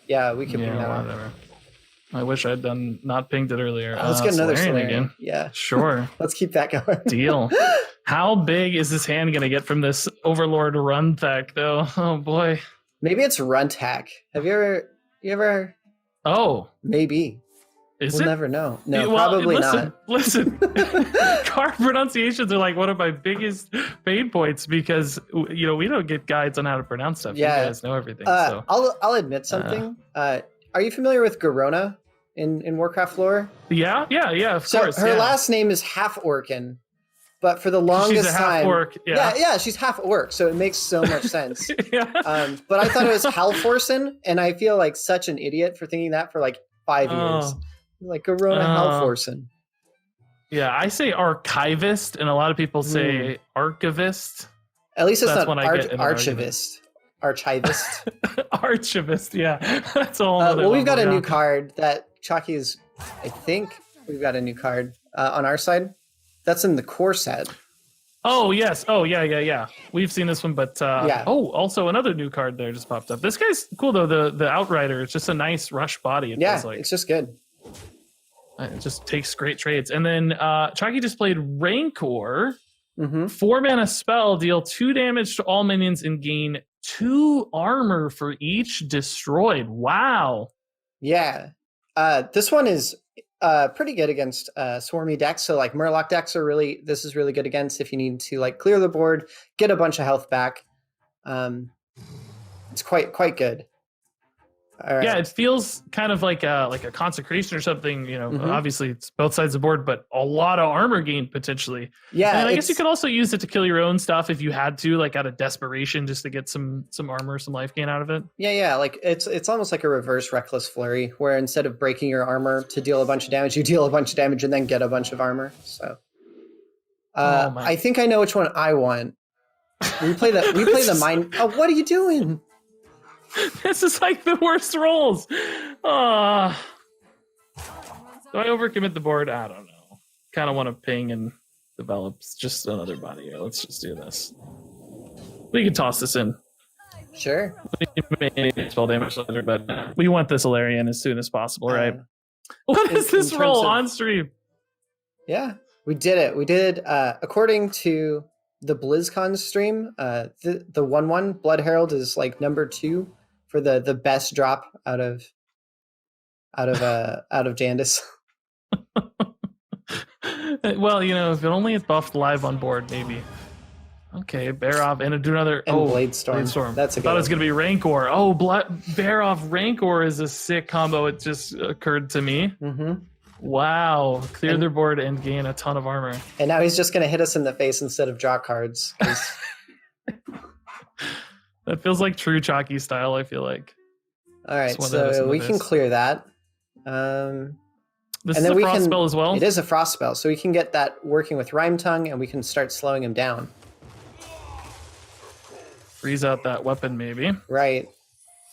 Yeah, we can. Yeah, whatever. I wish I'd not pinged it earlier. Let's get another Solarian again. Yeah, sure. Let's keep that going. Deal. How big is this hand gonna get from this Overlord run tech, though? Oh boy. Maybe it's Runt Hack. Have you ever? Oh, maybe. Is we'll it? never know. No, probably not. Listen, card pronunciations are like one of my biggest pain points because we don't get guides on how to pronounce stuff. Yeah. You guys know everything. So I'll admit something. Are you familiar with Garona in Warcraft lore? Yeah, of course. Her last name is Half Orcan, but for the longest she's a time, half orc. Yeah, she's half orc, so it makes so much sense. Yeah. But I thought it was Halforsen, and I feel like such an idiot for thinking that for like 5 years. Like Garona Halforsen. Yeah, I say archivist, and a lot of people say archivist. At least it's That's not archivist. Archivist. Archivist, yeah. That's all. Well, we've got a new card that Chalky's. I think we've got a new card on our side. That's in the core set. Oh yes. Oh yeah. We've seen this one, but yeah. Oh, also another new card there just popped up. This guy's cool though. The Outrider. It's just a nice rush body. It feels like. It's just good. It just takes great trades. And then Chalky just played Rancor. Mm-hmm. 4 mana spell, deal 2 damage to all minions and gain 2 armor for each destroyed. Wow. Yeah. This one is pretty good against swarmy decks. So like Murloc decks are really, this is really good against if you need to like clear the board, get a bunch of health back. It's quite good. All right. Yeah, it feels kind of like a consecration or something. You know, Mhm. obviously it's both sides of the board, but a lot of armor gain potentially. Yeah, And I guess you it's- could also use it to kill your own stuff if you had to, like out of desperation, just to get some armor, some life gain out of it. Yeah, like it's almost like a reverse reckless flurry, where instead of breaking your armor to deal a bunch of damage, you deal a bunch of damage and then get a bunch of armor. So, Oh, my- I think I know which one I want. We play the mind. Oh, what are you doing? This is like the worst rolls. Do I overcommit the board? I don't know. Kind of want to ping and develop just another body here. Let's just do this. We can toss this in. Sure. Maybe spell damage later, but we want this Alarian as soon as possible, right? Uh, What is in this terms roll of- on stream? Yeah, we did it. We did according to the BlizzCon stream. The 1/1 Blood Herald is like number 2 for the best drop out of Jandis. Well, you know, if it only is buffed live on board, maybe. Okay, bear off and do another. And oh, Blade Storm. That's a I good thought it was one. gonna be Rancor. Oh, bear off Rancor is a sick combo. It just occurred to me. Mm-hmm. Wow, clear And- their board and gain a ton of armor. And now he's just going to hit us in the face instead of draw cards. 'Cause- That feels like true chalky style. I feel like All right, Just one that is so in the we can face. clear that. this And is then a we frost can- spell as well. It is a frost spell, so we can get that working with Rhyme Tongue, and we can start slowing him down. Freeze out that weapon, maybe. Right.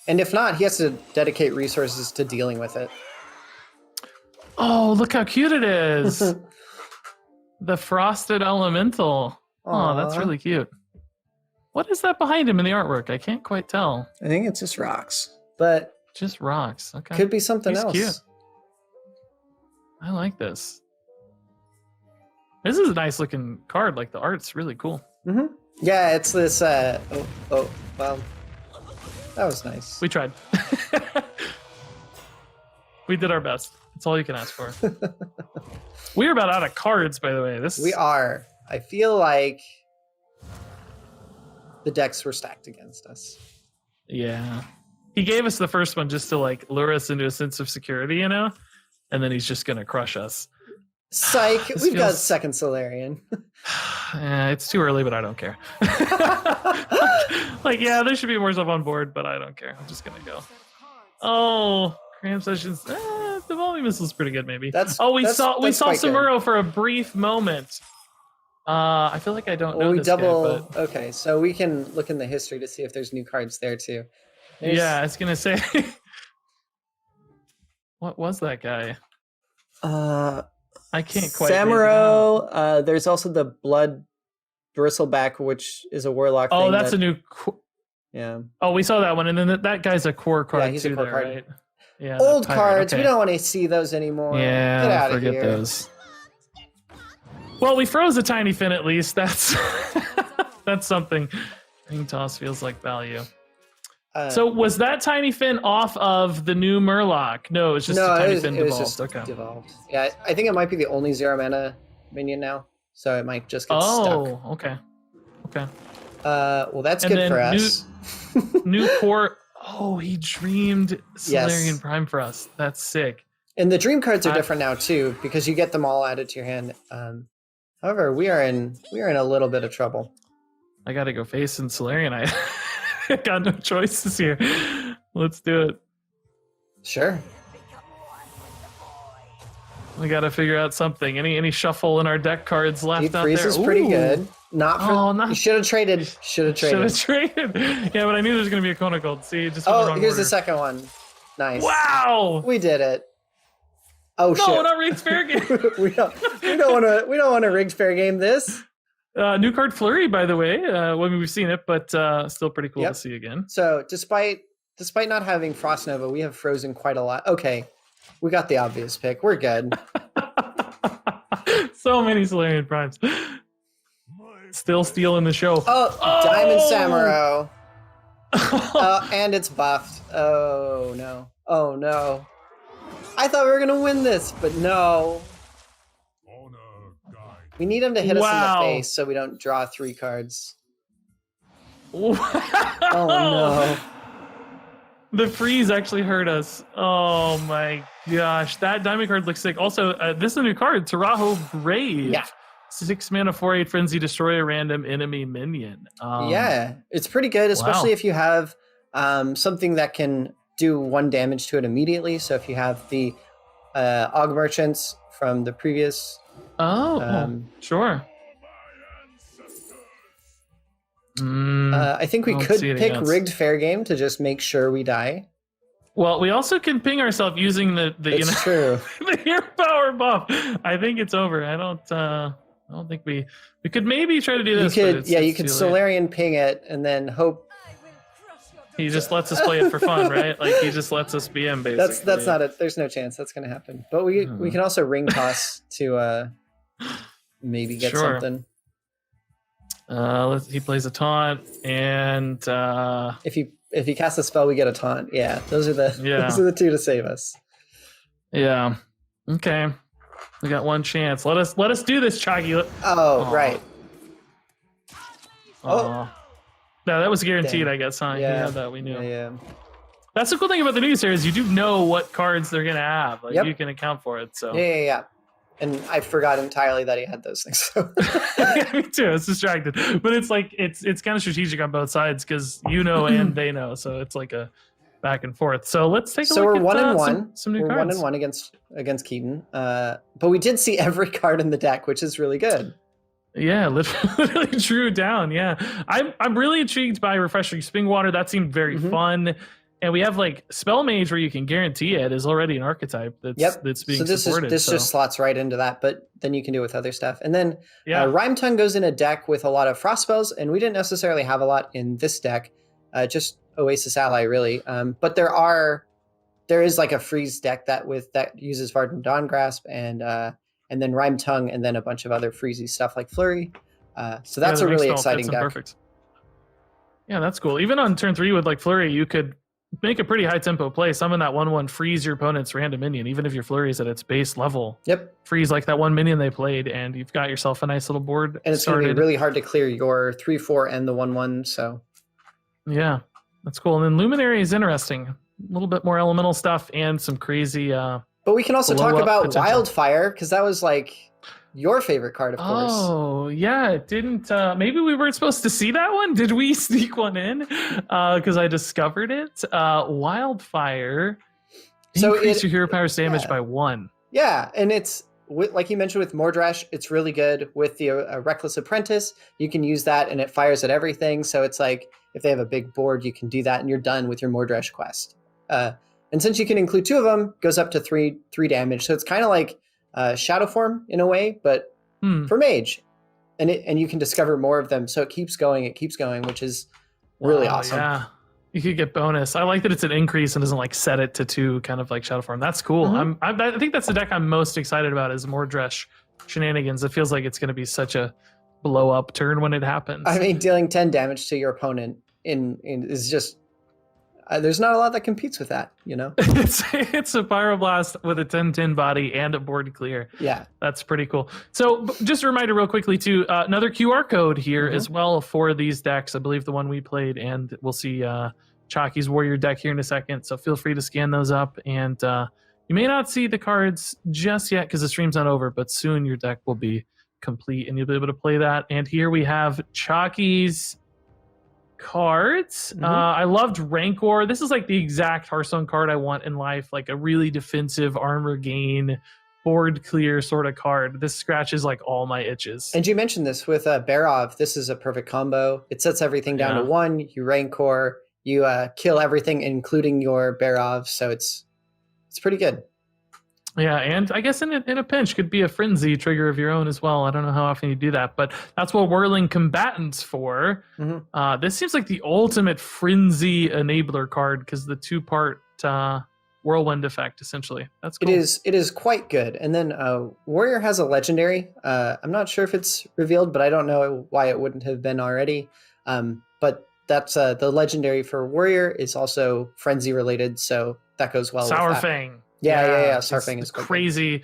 And if not, he has to dedicate resources to dealing with it. Oh, look how cute it is! The frosted elemental. Oh, that's Aw. really cute. What is that behind him in the artwork? I can't quite tell. I think it's just rocks, but Just rocks. Okay. could be something He's else. cute. I like this. This is a nice looking card. Like the art's really cool. Hmm. Yeah, it's this. Well, that was nice. We tried. We did our best. That's all you can ask for. We're about out of cards, by the way. We are. I feel like the decks were stacked against us. Yeah. He gave us the first one just to like lure us into a sense of security, you know? And then he's just gonna crush us. Psych. This We've got feels- second Solarian. It's too early, but I don't care. Like, yeah, there should be more stuff on board, but I don't care. I'm just gonna go. Oh, Cram Sessions. The volume is pretty good, maybe. That's we that's- saw that's quite good. Samuro for a brief moment. I feel like I don't know Well, we this guy, double. but Okay, so we can look in the history to see if there's new cards there too. There's- yeah, I was gonna say. What was that guy? I can't quite make it out. Samuro. There's also the Blood Bristleback, which is a warlock. Oh, thing that's that, a new. yeah. Oh, we saw that one, and then that guy's a core card Yeah, he's a too. core There, card. right? Yeah. that Old pirate, cards. okay. We don't want to see those anymore. Get Yeah, out of forget here. those. Well, we froze a tiny fin at least. That's that's something. Ring toss feels like value. So was that tiny fin off of the new Murloc? No, it's just a tiny fin it was devolved. just Okay. devolved. Yeah, I think it might be the only 0 mana minion now, so it might just get stuck. Oh, okay. Okay. Well, that's And good then for us. New core. Oh, he dreamed Solarian Yes. Prime for us. That's sick. And the dream cards are I- different now too, because you get them all added to your hand. However, we are in a little bit of trouble. I gotta go face in Solarian. I got no choices here. Let's do it. Sure. We gotta figure out something. Any shuffle in our deck cards left Deep out freeze there? is pretty Ooh. good. Not for. Oh, not- You should have traded. Should have Should traded. have traded. Yeah, but I knew there was gonna be a Kona Gold. See, just went the Oh, wrong here's order. the second one. Nice. Wow! We did it. Oh No, shit. not Riggs Fair Game. we don't want to rigged fair game this. New card Flurry, by the way. Well, I mean, we've seen it, but still pretty cool Yep. to see again. So despite not having Frost Nova, we have frozen quite a lot. Okay, we got the obvious pick. We're good. So many Solarian Primes. Still stealing the show. Oh, Diamond Samuro. And it's buffed. Oh no. Oh no. I thought we were gonna win this, but no. We need him to hit us in the face so we don't draw 3 cards. Wow. Oh no. The freeze actually hurt us. Oh my gosh. That diamond card looks sick. Also, this is a new card, Taraho Brave. Yeah. 6 mana, 4/8 frenzy, destroy a random enemy minion. Yeah, it's pretty good, especially if you have something that can do 1 damage to it immediately. So if you have the Og Merchants from the previous. Sure. I think we could pick Rigged Fair Game to just make sure we die. Well, we also can ping ourselves using the true. the hero power buff. I think it's over. I don't think we could maybe try to do this. You could Solarian ping it and then hope. He just lets us play it for fun, right? Like he just lets us be him, basically. That's not it. There's no chance that's going to happen. But we can also ring toss to maybe get something. He plays a taunt, and if he casts a spell, we get a taunt. Yeah, those are the 2 to save us. Yeah. Okay. We got 1 chance. Let us do this, Chalky. Right. Oh. No, that was guaranteed, I guess, huh? Yeah. That we knew. Yeah. That's the cool thing about the news here is you do know what cards they're gonna have. Like you can account for it. So Yeah. And I forgot entirely that he had those things. So. Yeah, me too. It's distracted, but it's like it's kind of strategic on both sides because you know and they know, so it's like a back and forth. So let's take a look. So we're at 1-1. Some new we're cards. 1-1 against Keaton. But we did see every card in the deck, which is really good. Yeah, literally drew down. Yeah, I'm really intrigued by Refreshing Spring Water. That seemed very fun. And we have like Spell Mage where you can guarantee it is already an archetype that's being supported. This just slots right into that, but then you can do it with other stuff. And then Rhyme Tongue goes in a deck with a lot of frost spells, and we didn't necessarily have a lot in this deck, just Oasis Ally really. But there is like a freeze deck that uses Varden Dawngrasp and then Rhyme Tongue and then a bunch of other freezy stuff like Flurry. So that's a really exciting deck. Perfect. Yeah, that's cool. Even on turn 3 with like Flurry, you could make a pretty high tempo play. Summon that 1/1, freeze your opponent's random minion, even if your Flurry is at its base level. Yep. Freeze like that 1 minion they played, and you've got yourself a nice little board. And it's going to be really hard to clear your 3/4 and the 1/1. So. Yeah, that's cool. And then Luminary is interesting. A little bit more elemental stuff and some crazy. But we can also talk about potential. Wildfire, because that was like your favorite card, of course. Oh, yeah. It didn't. Maybe we weren't supposed to see that one. Did we sneak one in? Because I discovered it. Wildfire. So increase your hero power's damage by 1. Yeah. And it's, like you mentioned with Mordresh, it's really good with the Reckless Apprentice. You can use that and it fires at everything. So it's like, if they have a big board, you can do that and you're done with your Mordresh quest. And since you can include 2 of them, goes up to 3 damage. So it's kind of like Shadow Form in a way, but for Mage. And you can discover more of them. So it keeps going, which is really awesome. Yeah. You could get bonus. I like that it's an increase and doesn't like set it to 2, kind of like Shadow Form. That's cool. I think that's the deck I'm most excited about is Mordresh Shenanigans. It feels like it's going to be such a blow up turn when it happens. I mean, dealing 10 damage to your opponent is just there's not a lot that competes with that, you know. It's a Pyroblast with a 10/10 body and a board clear. Yeah, that's pretty cool. So just a reminder real quickly too, another QR code here as well for these decks. I believe the one we played, and we'll see Chalky's Warrior deck here in a second. So feel free to scan those up, and you may not see the cards just yet because the stream's not over, but soon your deck will be complete and you'll be able to play that. And here we have Chalky's cards. I loved Rancor. This is like the exact Hearthstone card I want in life, like a really defensive armor gain, board clear sort of card. This scratches like all my itches. And you mentioned this with Barov. This is a perfect combo. It sets everything down to 1. You Rancor, you kill everything, including your Barov. So it's pretty good. Yeah, and I guess in a pinch could be a frenzy trigger of your own as well. I don't know how often you do that, but that's what Whirling Combatant's for. This seems like the ultimate frenzy enabler card because the 2-part whirlwind effect, essentially. That's cool. It is quite good. And then Warrior has a legendary. I'm not sure if it's revealed, but I don't know why it wouldn't have been already. But that's the legendary for Warrior is also frenzy related, so that goes well with that. Sour Fang. Yeah. It's Sarfang is quite good. crazy.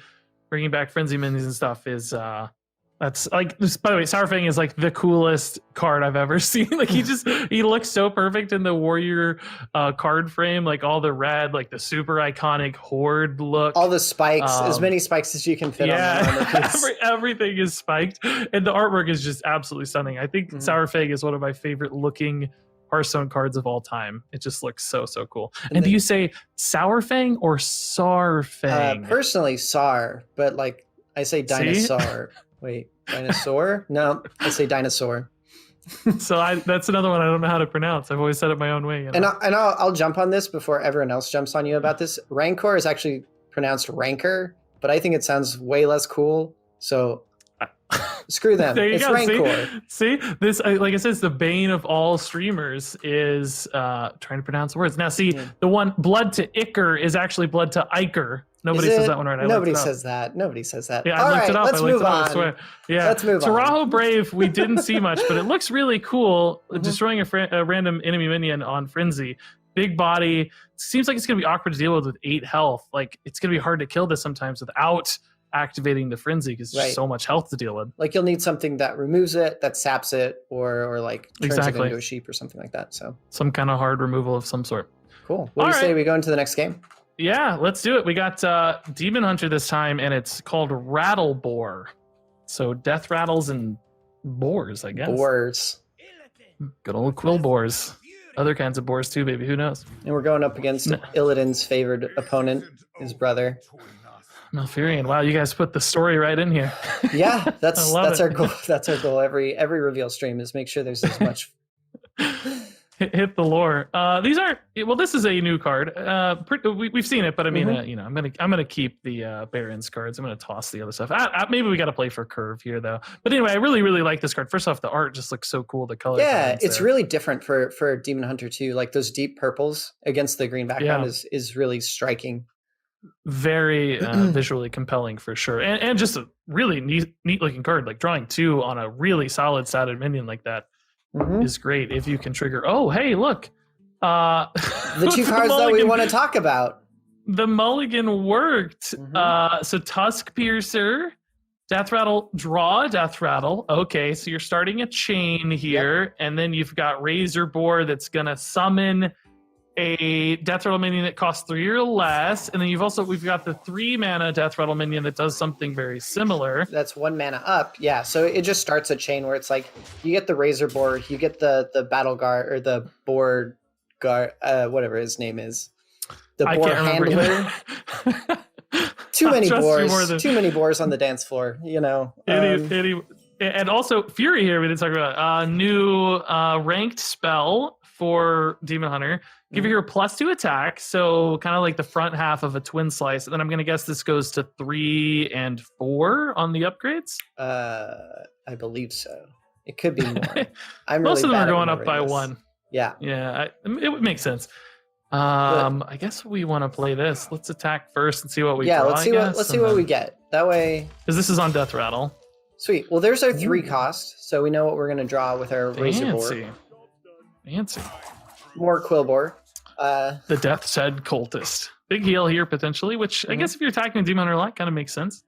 Bringing back frenzy minions and stuff is that's like, by the way, Sourfang is like the coolest card I've ever seen. Like he looks so perfect in the warrior card frame, like all the red, like the super iconic horde look. All the spikes, as many spikes as you can fit on that. Everything is spiked. And the artwork is just absolutely stunning. I think Sourfang is one of my favorite looking Hearthstone cards of all time. It just looks so cool. And do you say Sourfang or Sarfang? Personally, Sar, but like I say dinosaur. Wait, dinosaur? No, I say dinosaur. So that's another one I don't know how to pronounce. I've always said it my own way. You know? And I'll jump on this before everyone else jumps on you about this. Rancor is actually pronounced Rancor, but I think it sounds way less cool. So screw them. There you it's go. Rancor. See, this, like I said, it's the bane of all streamers is trying to pronounce words. Now, see, the one blood to Iker is actually blood to Iker. Nobody says that one right. Nobody says that. Nobody says that. Yeah, I looked it up. Let's move on. I swear. Yeah, let's move on. Taraho Brave, we didn't see much, but it looks really cool. Destroying a random enemy minion on Frenzy. Big body. Seems like it's going to be awkward to deal with 8 health. Like, it's going to be hard to kill this sometimes without activating the Frenzy because there's so much health to deal with. Like, you'll need something that removes it, that saps it, or like turns it into a sheep or something like that. So some kind of hard removal of some sort. Cool. What do you say we go into the next game? Yeah, let's do it. We got Demon Hunter this time, and it's called Rattle Boar. So death rattles and boars, I guess. Boars. Good old quill boars. Other kinds of boars too, maybe. Who knows? And we're going up against Illidan's favored opponent, his brother. Malfurion. Wow, you guys put the story right in here. Yeah, that's our goal. That's our goal. Every reveal stream is make sure there's as much. Hit the lore. These aren't. Well, this is a new card. We've seen it, but I mean, I'm gonna keep the Barrens cards. I'm gonna toss the other stuff. Maybe we got to play for curve here though. But anyway, I really like this card. First off, the art just looks so cool. The color. Yeah, it's really different for Demon Hunter too. Like those deep purples against the green background is really striking. Very visually compelling for sure, and just a really neat looking card. Like drawing 2 on a really solid statted minion like that. Is great if you can trigger. Oh, hey, look. The 2 cards that we want to talk about. The mulligan worked. So Tusk Piercer, Death Rattle, draw a Death Rattle. Okay, so you're starting a chain here, and then you've got Razor Boar that's going to summon a Death Rattle minion that costs 3 or less, and then we've got the 3 mana Death Rattle minion that does something very similar. That's 1 mana up, yeah. So it just starts a chain where it's like you get the Razor Board, you get the Battle Guard or the Board Guard, whatever his name is, the Boar Handler. Too many boars. Too many boars on the dance floor. You know. And also Fury here. We didn't talk about a new ranked spell for Demon Hunter. Give your hero +2 attack, so kind of like the front half of a twin slice. And then I'm going to guess this goes to 3 and 4 on the upgrades. I believe so. It could be more. Most of them are going up by 1. Yeah. Yeah, it would make sense. I guess we want to play this. Let's attack first and see what we draw. Yeah, let's see what we get. That way, because this is on Death Rattle. Sweet. Well, there's our 3 cost, so we know what we're going to draw with our Razor Board. Fancy. More Quillbore. The Death's Head Cultist. Big heal here, potentially, which I guess if you're attacking a Demon Hunter a lot, kind of makes sense.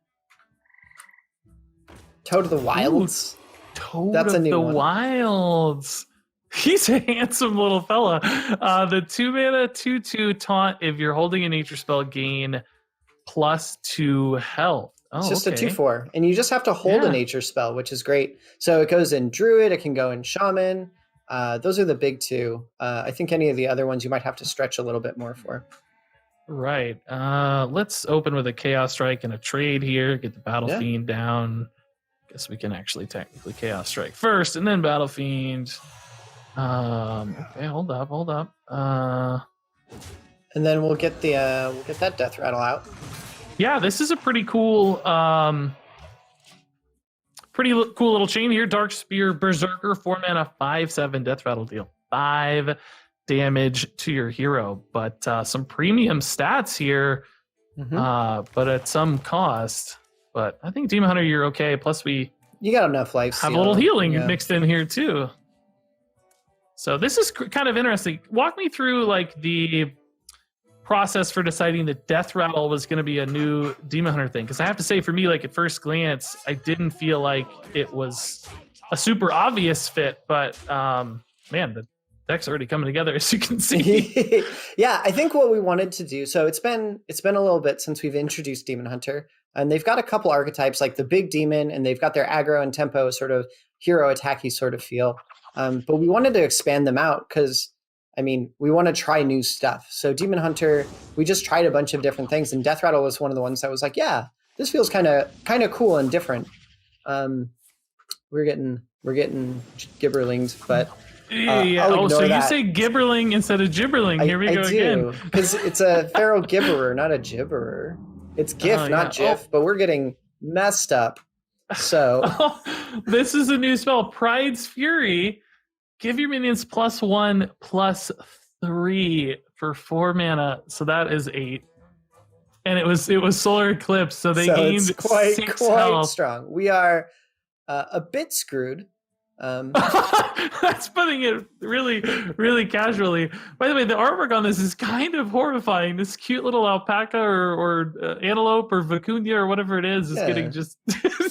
Toad of the Wilds. That's a new one. Wilds. He's a handsome little fella. The 2 mana 2/2 taunt, if you're holding a nature spell, gain +2 health. Oh, it's just a 2/4. And you just have to hold a nature spell, which is great. So it goes in Druid, it can go in Shaman. Those are the big 2. I think any of the other ones you might have to stretch a little bit more for. Right. Let's open with a Chaos Strike and a trade here. Get the Battle Fiend down. Guess we can actually technically Chaos Strike first and then Battle Fiend. Okay, hold up. And then we'll get that Death Rattle out. Yeah, this is a pretty cool cool little chain here. Dark Spear Berserker, 4 mana, 5/7 Death Rattle deal. 5 damage to your hero. But some premium stats here, but at some cost. But I think Demon Hunter, you're okay. Plus you got enough life. Have a little healing mixed in here too. So this is kind of interesting. Walk me through like the process for deciding that Death Rattle was going to be a new Demon Hunter thing? Because I have to say, for me, like at first glance, I didn't feel like it was a super obvious fit, but man, the deck's already coming together, as you can see. Yeah, I think what we wanted to do, so it's been a little bit since we've introduced Demon Hunter, and they've got a couple archetypes like the big demon, and they've got their aggro and tempo sort of hero attacky sort of feel. But we wanted to expand them out because, I mean, we want to try new stuff. So Demon Hunter, we just tried a bunch of different things, and Death Rattle was one of the ones that was like, yeah, this feels kind of cool and different. We're getting gibberlings, but yeah. Oh, so you say gibberling instead of gibberling. Here we go again. Because it's a feral gibberer, not a gibberer. It's GIF, not GIF, but we're getting messed up. So this is a new spell, Pride's Fury. Give your minions +1/+3 for 4 mana. So that is 8. And it was Solar Eclipse, so they gained quite 6 health. strong. We are a bit screwed. That's putting it really, really casually. By the way, the artwork on this is kind of horrifying. This cute little alpaca or antelope or vicuña or whatever it is getting just.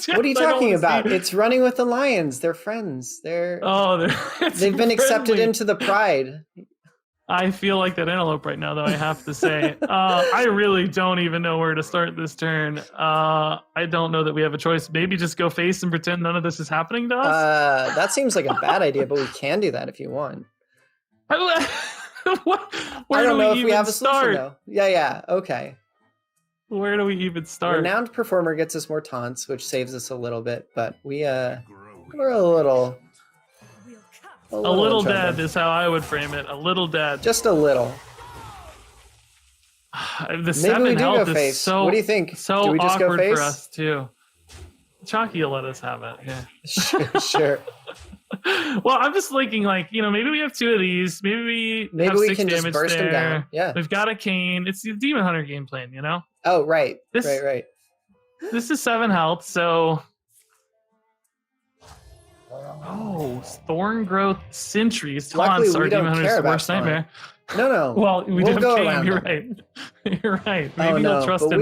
What are you talking about? It's running with the lions. They're friends. They've been accepted into the pride. I feel like that antelope right now, though, I have to say. I really don't even know where to start this turn. I don't know that we have a choice. Maybe just go face and pretend none of this is happening to us? That seems like a bad idea, but we can do that if you want. Where I don't know if we have a start? solution, though. Yeah, okay. Where do we even start? Renowned Performer gets us more taunts, which saves us a little bit, but we're a little dead is how I would frame it. A little dead. Just a little. The 7 health is face. so. What do you think? So do we just awkward go face? for us too. Chalky will let us have it. Yeah. Sure. Well, I'm just thinking, like, maybe we have 2 of these. Maybe we have we 6 can damage just burst there. them down. Yeah. We've got a cane. It's the Demon Hunter game plan, Oh, right. This, right. This is 7 health, so. Oh, Thorn Growth Sentries. Taunts are Demon Hunter's worst nightmare. No. Well, we'll have go cane. around You're them. right. You're right. Maybe he'll trust but in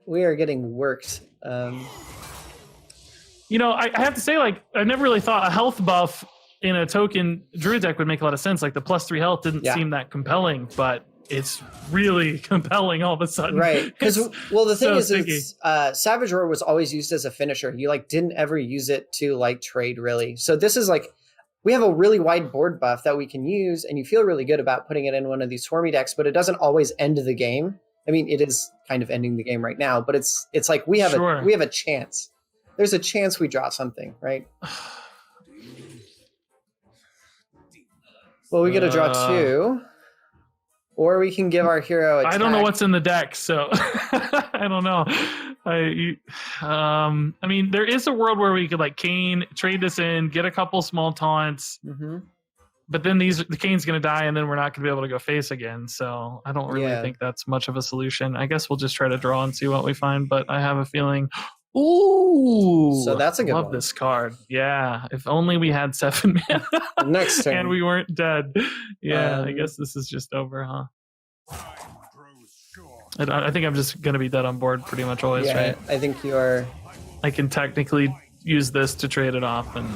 we are getting worked. I have to say, like, I never really thought a health buff in a token druid deck would make a lot of sense. Like the +3 health didn't seem that compelling, but it's really compelling all of a sudden. Right. Because the thing is sticky. Savage Roar was always used as a finisher. You didn't ever use it to trade really. So this is we have a really wide board buff that we can use, and you feel really good about putting it in one of these Swarmy decks, but it doesn't always end the game. I mean, it is kind of ending the game right now, but it's like we have a chance. There's a chance we draw something, right? Well, we get to draw 2. Or we can give our hero attack. I don't know what's in the deck, so I don't know. I mean, there is a world where we could cane, trade this in, get a couple small taunts, but then the cane's going to die, and then we're not going to be able to go face again. So I don't really think that's much of a solution. I guess we'll just try to draw and see what we find, but I have a feeling. Ooh, so that's a good one. Love this card. Yeah, if only we had 7 mana next turn, and we weren't dead. Yeah, I guess this is just over, huh? I think I'm just gonna be dead on board pretty much always, right? I think you are. I can technically use this to trade it off and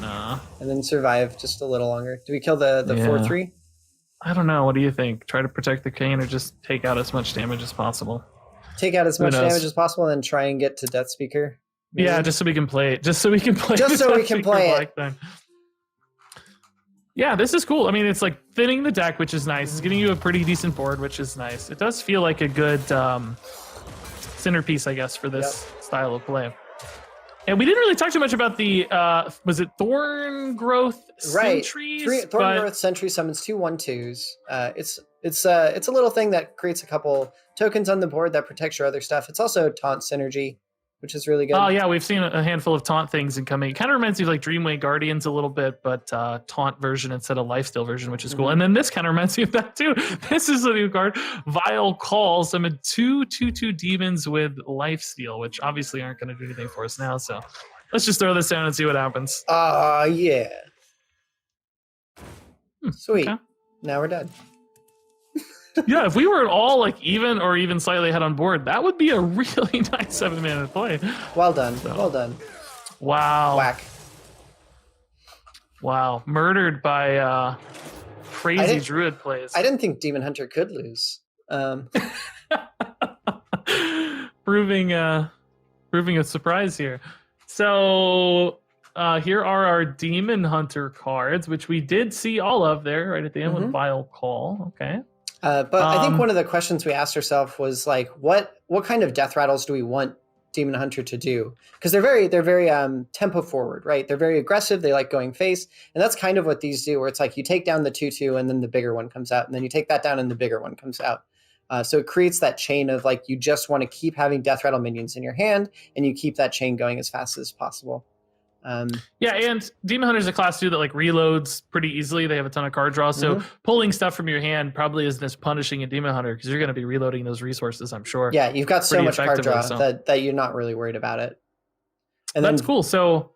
then survive just a little longer. Do we kill the 4/3? I don't know. What do you think? Try to protect the cane or just take out as much damage as possible? Take out as much damage as possible, and then try and get to Death Speaker. Maybe? Yeah, just so we can play it. Just so we can play it. Yeah, this is cool. I mean, it's thinning the deck, which is nice. It's giving you a pretty decent board, which is nice. It does feel like a good centerpiece, I guess, for this style of play. And we didn't really talk too much about the was it Thorn Growth Sentries? Right. Thorn Growth Sentry summons 2 1/2s. It's a little thing that creates a couple tokens on the board that protects your other stuff. It's also taunt synergy, which is really good. Oh yeah, we've seen a handful of taunt things incoming. It kind of reminds me of Dreamway Guardians a little bit, but taunt version instead of lifesteal version, which is cool. And then this kind of reminds me of that too. This is a new card, Vile Call. Summon 2/2/2 demons with lifesteal, which obviously aren't going to do anything for us now. So let's just throw this down and see what happens. Yeah. Sweet. Okay. Now we're dead. Yeah, if we were all like even or even slightly ahead on board, that would be a really nice 7-mana play. Well done. So. Well done. Wow. Whack. Wow. Murdered by crazy druid plays. I didn't think Demon Hunter could lose. Proving a surprise here. So here are our Demon Hunter cards, which we did see all of there right at the end with Vile Call. Okay. But I think one of the questions we asked ourselves was like, what kind of death rattles do we want Demon Hunter to do? Because they're very tempo forward, right? They're very aggressive. They like going face, and that's kind of what these do. Where it's like you take down the 2/2, and then the bigger one comes out, and then you take that down, and the bigger one comes out. So it creates that chain of like you just want to keep having death rattle minions in your hand, and you keep that chain going as fast as possible. Yeah, and Demon Hunter is a class too that like reloads pretty easily. They have a ton of card draw, so pulling stuff from your hand probably isn't as punishing in Demon Hunter because you're going to be reloading those resources, I'm sure. Yeah, you've got so much card draw that you're not really worried about it. And that's cool. So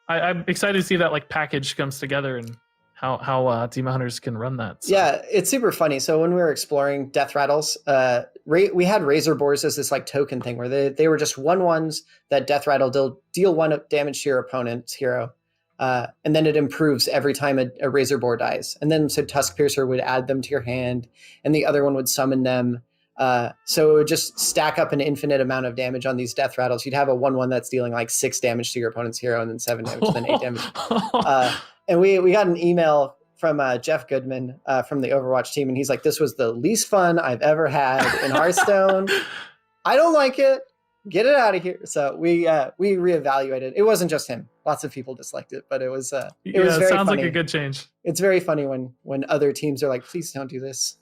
I'm excited to see that like package comes together and how Demon Hunters can run that. So. Yeah, it's super funny. So when we were exploring death rattles, we had Razor Boars as this like token thing where they were just 1/1s that death rattle deal 1 damage to your opponent's hero. And then it improves every time a Razor Boar dies. And then so Tusk Piercer would add them to your hand and the other one would summon them. So it would just stack up an infinite amount of damage on these death rattles. You'd have a 1/1 that's dealing like 6 damage to your opponent's hero and then 7 damage and then 8 damage. And we got an email from Jeff Goodman from the Overwatch team, and he's like, this was the least fun I've ever had in Hearthstone. I don't like it. Get it out of here. So we reevaluated. It wasn't just him. Lots of people disliked it, but it was very sounds funny. Like a good change. It's very funny when other teams are like, please don't do this.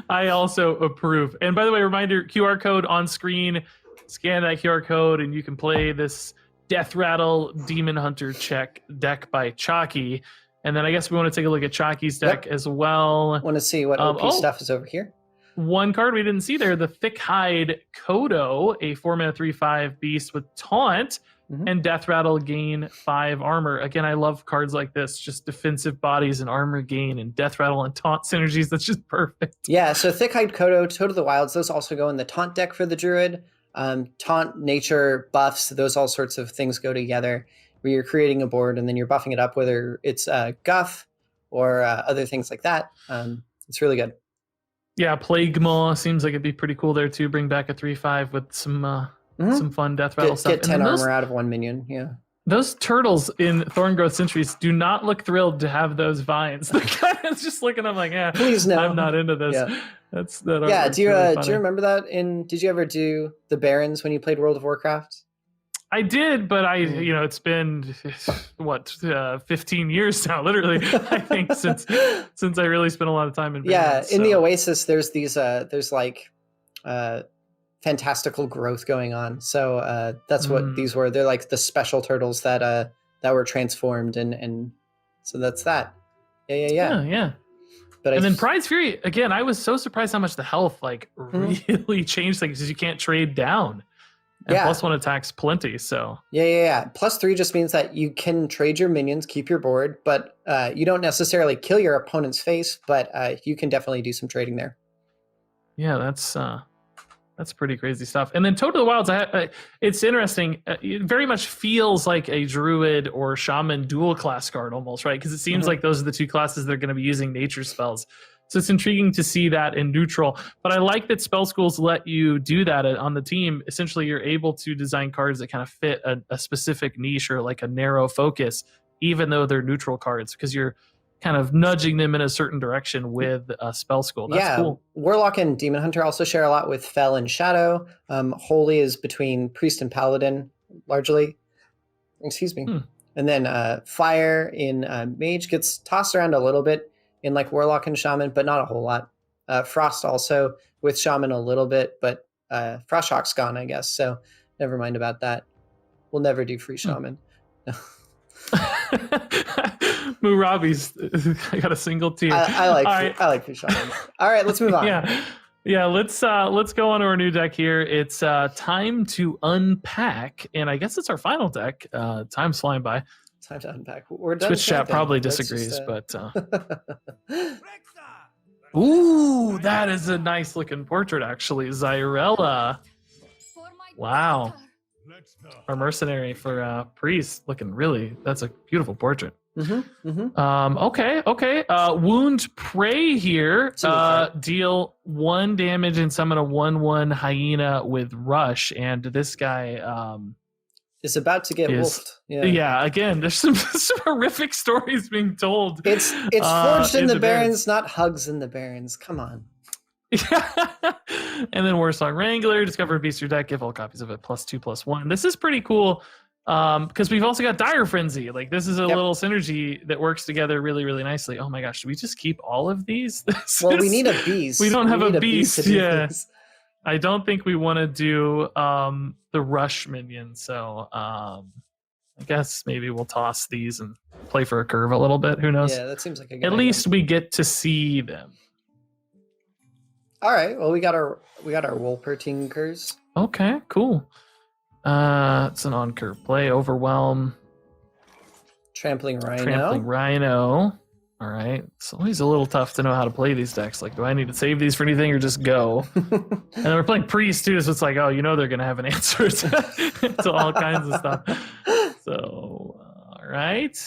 I also approve. And by the way, reminder, QR code on screen. Scan that QR code and you can play this Death Rattle Demon Hunter deck by Chalky. And then I guess we want to take a look at Chalky's deck as well. Want to see what OP stuff is over here? One card we didn't see there, the Thick Hide Kodo, a 4-mana 3/5 beast with Taunt and Death Rattle gain 5 armor. Again, I love cards like this, just defensive bodies and armor gain and Death Rattle and Taunt synergies. That's just perfect. Yeah, so Thick Hide Kodo, Toad of the Wilds, those also go in the Taunt deck for the Druid. Taunt, nature, buffs, those all sorts of things go together where you're creating a board and then you're buffing it up, whether it's guff or other things like that. It's really good. Yeah, Plague Maw seems like it'd be pretty cool there too. Bring back a 3/5 with some fun Death Rattle stuff. Get 10 armor out of 1 minion, yeah. Those turtles in Thorngrowth Centuries do not look thrilled to have those vines. They're kind of just looking, I'm like, yeah, please no. I'm not into this. Yeah. Yeah, do you remember that did you ever do the Barrens when you played World of Warcraft? I did, but it's been 15 years now, literally. I think since I really spent a lot of time in Barrens, in the Oasis there's these fantastical growth going on. So that's what these were. They're like the special turtles that were transformed and so that's that. Yeah. But then Pride's Fury, again, I was so surprised how much the health really changed things because you can't trade down. And +1 attacks plenty, so. Yeah. +3 just means that you can trade your minions, keep your board, but you don't necessarily kill your opponent's face, but you can definitely do some trading there. Yeah, that's pretty crazy stuff. And then Toad of the Wilds, it's interesting. It very much feels like a Druid or Shaman dual class card almost, right? Because it seems like those are the two classes that are going to be using nature spells. So it's intriguing to see that in neutral. But I like that spell schools let you do that on the team. Essentially, you're able to design cards that kind of fit a specific niche or like a narrow focus, even though they're neutral cards, because you're kind of nudging them in a certain direction with a spell school. That's cool. Warlock and Demon Hunter also share a lot with Fel and Shadow. Holy is between Priest and Paladin, largely. Excuse me. And then Fire in Mage gets tossed around a little bit in like Warlock and Shaman, but not a whole lot. Frost also with Shaman a little bit, but Frostshock's gone, I guess. So never mind about that. We'll never do free Shaman. Murabi's got a single tier. I like free Shaman. All right, let's move on. Yeah. Let's go on to our new deck here. It's time to unpack, and I guess it's our final deck. Time's flying by. Time to unpack. We're done. Twitch chat probably disagrees, but Ooh, that is a nice looking portrait, actually. Zyrella. Wow. Our mercenary for priest, looking really. That's a beautiful portrait. Okay. Wound Prey here. Deal 1 damage and summon a 1/1 hyena with rush, and this guy is about to get wolfed. Yeah. Again, there's some horrific stories being told. It's forged in the Barrens, not hugs in the Barrens. Come on. And then Warsong Wrangler, discover a beast your deck, give all copies of it +2/+1. This is pretty cool because we've also got Dire Frenzy. Like, this is a little synergy that works together really, really nicely. Oh my gosh, do we just keep all of these? We need a beast. We don't have a beast. Yeah. I don't think we want to do the rush minion, so I guess maybe we'll toss these and play for a curve a little bit. Who knows? Yeah, that seems like a good At idea. least we get to see them. All right. Well, we got our Wolpertinkers. Okay, cool. It's an on-curve play. Overwhelm. Trampling Rhino. All right. It's always a little tough to know how to play these decks. Like, do I need to save these for anything or just go? And then we're playing Priest too, so it's like, oh, they're going to have an answer to all kinds of stuff. So, all right.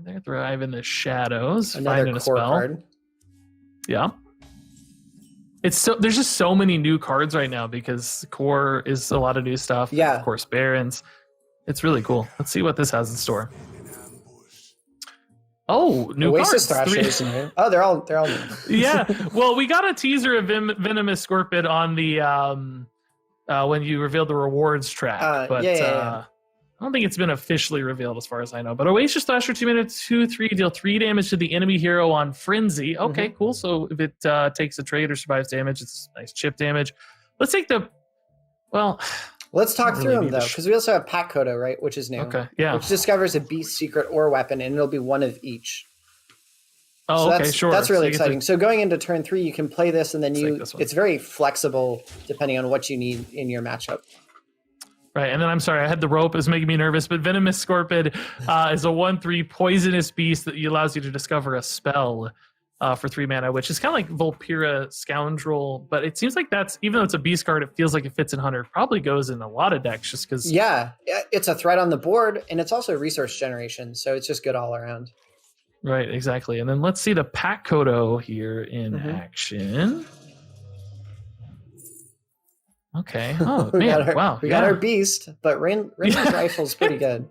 They thrive in the shadows. Another finding a core spell. card. Yeah. There's just so many new cards right now because core is a lot of new stuff. Yeah. Of course, Barrens. It's really cool. Let's see what this has in store. Oh, new Oasis cards. Thrashers in here. Oh, they're all new. Yeah. Well, we got a teaser of Venomous Scorpid on the when you revealed the rewards track, but I don't think it's been officially revealed as far as I know. But Oasis Thrasher, 2 minutes, 2/3, deal 3 damage to the enemy hero on Frenzy. Okay, cool. So if it takes a trade or survives damage, it's nice chip damage. Let's take Let's talk through them, though, because we also have Pack Kodo, right, which is new. Okay, yeah. Which discovers a beast, secret, or weapon, and it'll be one of each. Oh, so okay, sure. That's really exciting. So going into turn 3, you can play this, and then it's very flexible depending on what you need in your matchup. Right, and then I'm sorry, I had the rope. It was making me nervous, but Venomous Scorpid is a 1/3 poisonous beast that allows you to discover a spell for 3 mana, which is kind of like Volpira Scoundrel, but it seems like even though it's a beast card, it feels like it fits in Hunter. Probably goes in a lot of decks just because. Yeah, it's a threat on the board, and it's also resource generation, so it's just good all around. Right, exactly. And then let's see the Pack Kodo here in action. Okay. Oh, man. Wow. We got our beast, but Rain's rifle's pretty good.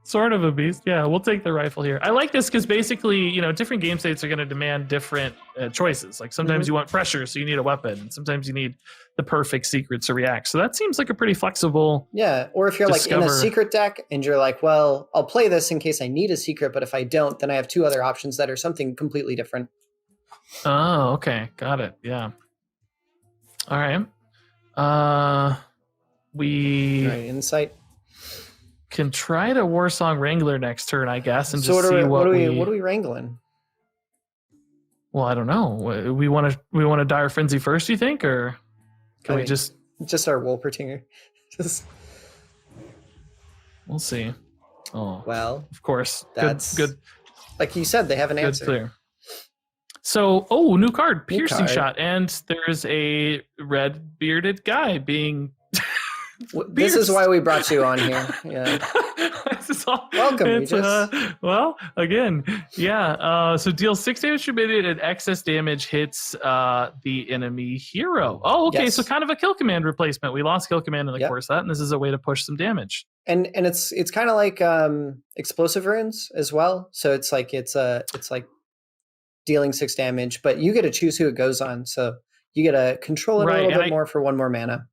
Sort of a beast. Yeah, we'll take the rifle here. I like this because basically, different game states are going to demand different choices. Like sometimes you want pressure, so you need a weapon. And sometimes you need the perfect secret to react. So that seems like a pretty flexible. Yeah. Or if you're like in a secret deck and you're like, well, I'll play this in case I need a secret, but if I don't, then I have 2 other options that are something completely different. Oh, okay. Got it. Yeah. All right. Insight. Can try the Warsong Wrangler next turn, I guess, and so just see what are we wrangling? Well, I don't know. We want to Dire Frenzy first, you think, or can we just our Wolpertinger? We'll see. Oh, well, of course. That's good. Like you said, they have an answer. Clear. So, new card, Piercing Shot, and there's a red bearded guy being. This is why we brought you on here. Yeah. Welcome, Regis. So deal 6 damage to minion and excess damage hits the enemy hero. Oh, okay. Yes. So kind of a kill command replacement. We lost kill command in the course of that, and this is a way to push some damage. And it's kind of like explosive runes as well. So it's like dealing 6 damage, but you get to choose who it goes on. So you get to control it a little bit more for 1 more mana.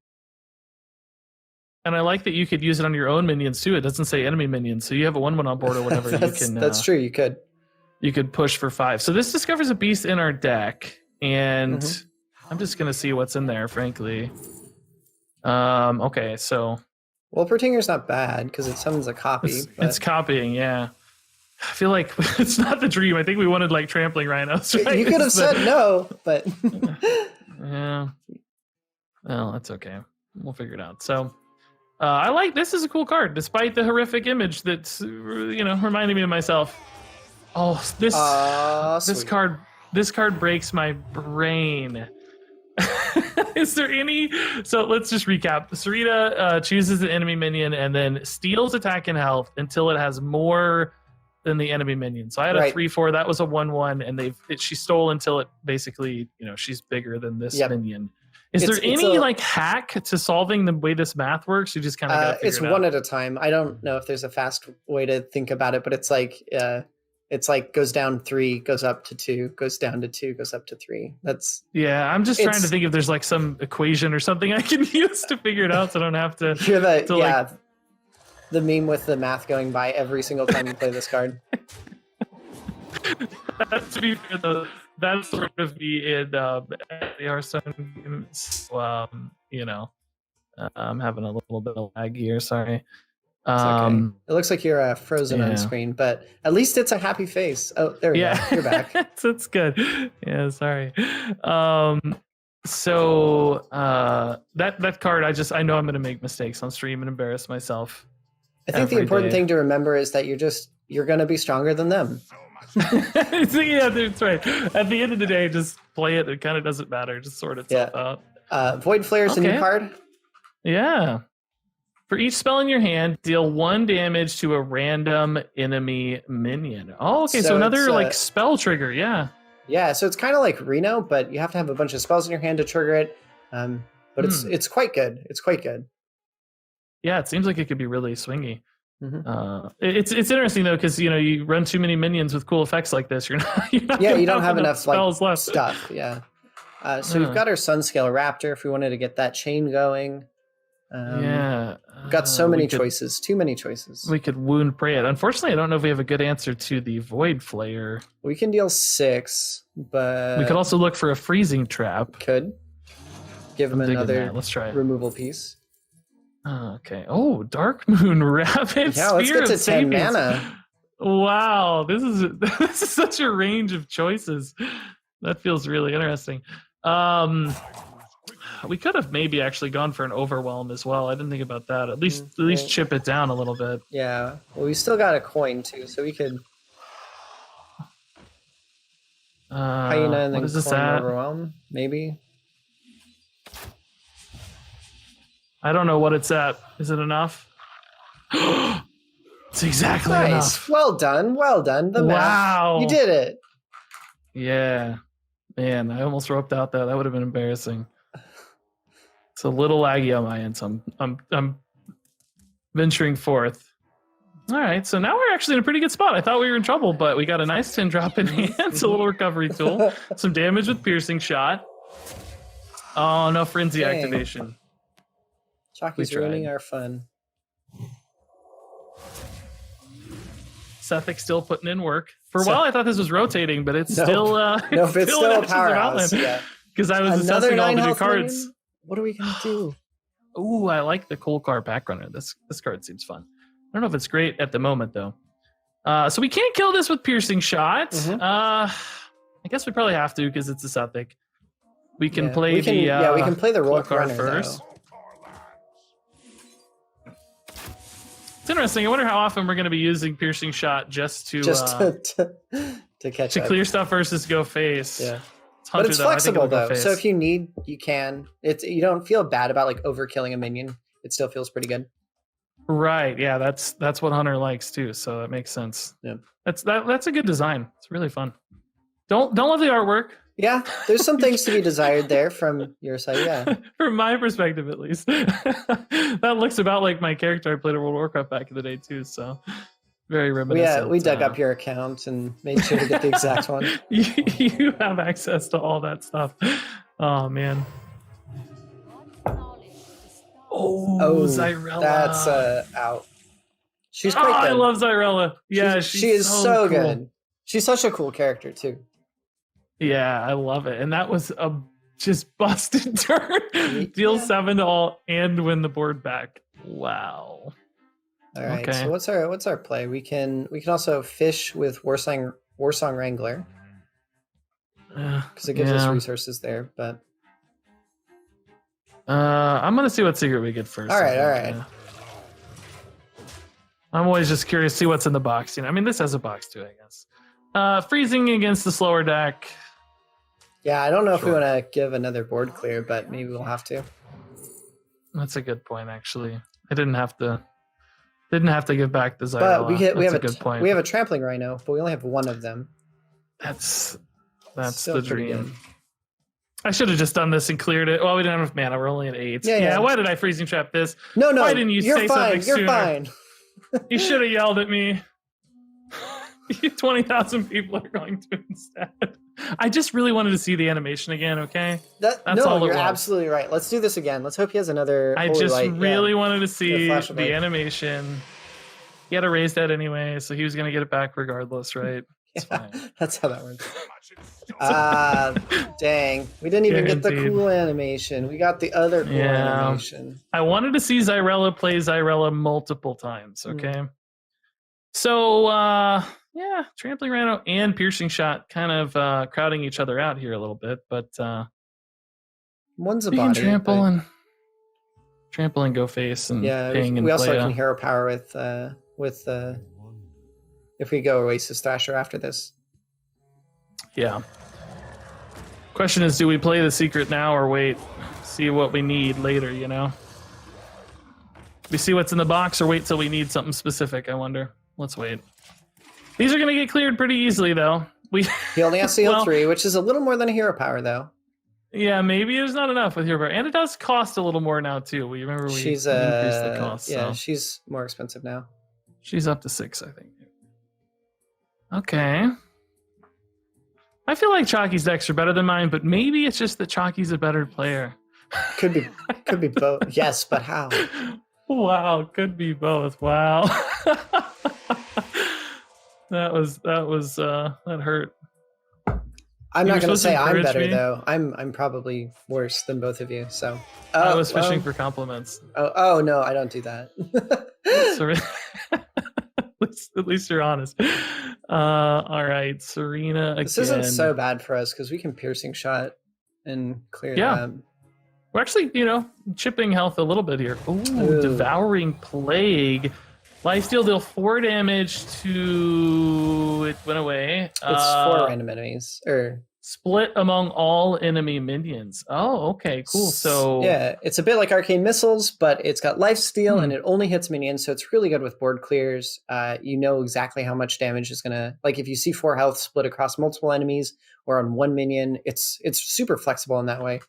And I like that you could use it on your own minions too. It doesn't say enemy minions, so you have a 1/1 on board or whatever. That's true. You could push for 5. So this discovers a beast in our deck, and I'm just gonna see what's in there, frankly. Okay, so Wolpertinger's not bad because it summons a copy. It's copying, yeah. I feel like it's not the dream. I think we wanted like trampling rhinos. Right? You could have said no, but yeah. Well, that's okay. We'll figure it out. So. I like this is a cool card, despite the horrific image that's reminding me of myself. Oh, this card This card breaks my brain. Is there any? So let's just recap. Sarita chooses an enemy minion and then steals attack and health until it has more than the enemy minion. So I had a 3/4. That was a 1/1, and she stole until it basically, she's bigger than this minion. Is there any hack to solving the way this math works? You just kind of got to figure it out. It's one at a time. I don't know if there's a fast way to think about it, but it's like goes down 3, goes up to 2, goes down to 2, goes up to 3. I'm just trying to think if there's like some equation or something I can use to figure it out, so I don't have to. You're the meme with the math going by every single time you play this card. To be fair, though, that's sort of me in the Hearthstone games. I'm having a little bit of lag here. Sorry. Okay. It looks like you're frozen on screen, but at least it's a happy face. Oh, there we go. You're back. That's good. Yeah, sorry. So that card, I know I'm going to make mistakes on stream and embarrass myself. I think the important thing to remember is that you're going to be stronger than them. Yeah, that's right. At the end of the day, just play it. It kind of doesn't matter. Just sort itself out. Void Flare is a new card. Yeah. For each spell in your hand, deal 1 damage to a random enemy minion. Oh, okay. So another spell trigger. Yeah. Yeah. So it's kind of like Reno, but you have to have a bunch of spells in your hand to trigger it. But it's quite good. It's quite good. Yeah, it seems like it could be really swingy. Mm-hmm. It's interesting though, because you run too many minions with cool effects like this. You're not you don't have enough spells left. Stuff. Yeah. So we've got our Sunscale Raptor if we wanted to get that chain going. We've got so many choices. Too many choices. We could wound prey it. Unfortunately, I don't know if we have a good answer to the Void Flare. We can deal 6, but we could also look for a freezing trap. Could give him another Let's try it. Removal piece. Okay. Oh, Dark Moon Rapid Sphere let's get to 10 mana. Wow, this is such a range of choices. That feels really interesting. We could have maybe actually gone for an Overwhelm as well. I didn't think about that. At least chip it down a little bit. Yeah. Well, we still got a coin too, so we could Hyena and then coin Overwhelm, maybe. I don't know what it's at. Is it enough? It's exactly enough. Well done. Well done. The math. You did it. Yeah. Man, I almost roped out that. That would have been embarrassing. It's a little laggy on my end, so I'm venturing forth. All right, so now we're actually in a pretty good spot. I thought we were in trouble, but we got a nice 10 drop in hand. It's a little recovery tool. Some damage with Piercing Shot. Oh, no Frenzy activation. Chalky's ruining our fun. Sethic's still putting in work. For a while, I thought this was rotating, but it's still it's still a powerhouse. Because I was assessing all the new cards. Minion? What are we gonna do? Ooh, I like the Cold Card Backrunner. This card seems fun. I don't know if it's great at the moment though. So we can't kill this with Piercing Shot. I guess we probably have to because it's a Sethic. We can play we can play the Roll card first. Though. It's interesting. I wonder how often we're going to be using Piercing Shot just to catch up. Clear stuff versus go face. Yeah, but it's flexible though. So if you need, you can. You don't feel bad about like overkilling a minion. It still feels pretty good. Right. Yeah. That's what Hunter likes too. So that makes sense. Yeah. That's a good design. It's really fun. Don't love the artwork. Yeah, there's some things to be desired there from your side, yeah. From my perspective, at least. That looks about like my character I played in World of Warcraft back in the day, too, so very reminiscent. We dug up your account and made sure to get the exact one. You have access to all that stuff. Oh, man. Oh, Zyrella. That's out. She's quite good. I love Zyrella. Yeah, she is so cool. Good. She's such a cool character, too. Yeah, I love it. And that was a just busted turn. Deal 7 to all and win the board back. Wow. All right. Okay. So what's our play? We can also fish with Warsong Wrangler. Because it gives us resources there, but I'm gonna see what secret we get first. All right. I'm always just curious to see what's in the box. I mean, this has a box too, I guess. Freezing against the slower deck. Yeah, I don't know if we Sure. want to give another board clear, but maybe we'll have to. That's a good point, actually. I didn't have to give back the Zyrella. But we have a good point. We have a trampling rhino, but we only have one of them. That's Still the pretty dream. good. I should have just done this and cleared it. Well, we didn't have enough mana. We're only at 8. Yeah. Why did I freezing trap this? No. Why didn't you say fine. something You're sooner? fine. You should have yelled at me. 20,000 people are going to instead. I just really wanted to see the animation again. Okay, that's all it you're was. Absolutely right. Let's do this again. Let's hope he has another. I holy just light. really wanted to see flash of the light. animation. He had a raised head anyway, so he was going to get it back regardless, right? It's fine. That's how that works. Dang. We didn't even get the Guaranteed. cool animation. We got the other cool Yeah. animation. I wanted to see Zyrella play Zyrella multiple times. Okay. So, yeah, Trampling Rhino and Piercing Shot kind of crowding each other out here a little bit, but One's a we can body. trample and go face and Yeah, ping and we also play can hero power with if we go Oasis Thrasher after this. Yeah. Question is, do we play the secret now or wait, see what we need later, you know? We see what's in the box or wait till we need something specific, I wonder. Let's wait. These are going to get cleared pretty easily, though. He only has to heal Well- 3, which is a little more than a hero power, though. Yeah, maybe there's not enough with Hero Power. And it does cost a little more now, too. We remember we She's increased the cost. yeah, So. she's more expensive now. She's up to 6, I think. Okay. I feel like Chalky's decks are better than mine, but maybe it's just that Chalky's a better player. Could be both. Yes, but how? Wow, could be both. Wow. that hurt. I'm You not were going to supposed to say I'm encourage better me? though. I'm probably worse than both of you. So I was fishing for compliments. Oh no, I don't do that. At least you're honest. All right, Serena again. This isn't so bad for us because we can piercing shot and clear Yeah. them. We're actually, chipping health a little bit here. Ooh. Devouring Plague. Lifesteal deal 4 damage to... It went away. It's 4 random enemies. Or Split among all enemy minions. Oh, okay, cool. So yeah, it's a bit like Arcane Missiles, but it's got lifesteal and it only hits minions, so it's really good with board clears. You know exactly how much damage is gonna, like if you see 4 health split across multiple enemies or on one minion, it's super flexible in that way.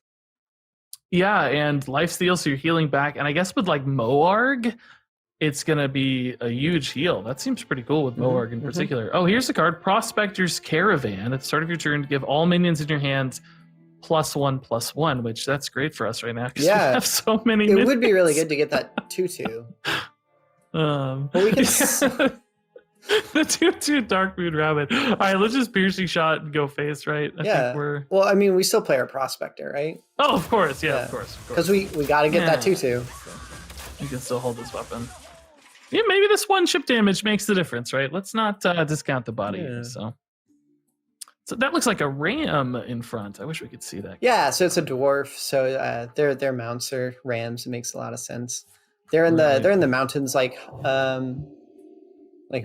yeah, and lifesteal, so you're healing back. And I guess with like Moarg, it's going to be a huge heal. That seems pretty cool with Moarg in particular. Oh, here's the card. Prospector's Caravan. At the start of your turn, give all minions in your hands +1/+1, which that's great for us right now because we have so many minions. It would be really good to get that 2/2. Well, we can the 2/2 Dark Moon Rabbit. All right, let's just Piercing Shot and go face, right? I think we're... Well, I mean, we still play our Prospector, right? Oh, of course. Yeah, of course. Because we got to get that 2/2. You can still hold this weapon. Yeah, maybe this one chip damage makes the difference, right? Let's not discount the body. Yeah. So that looks like a ram in front. I wish we could see that. Yeah, so it's a dwarf. So their mounts are rams. It makes a lot of sense. They're in the mountains, like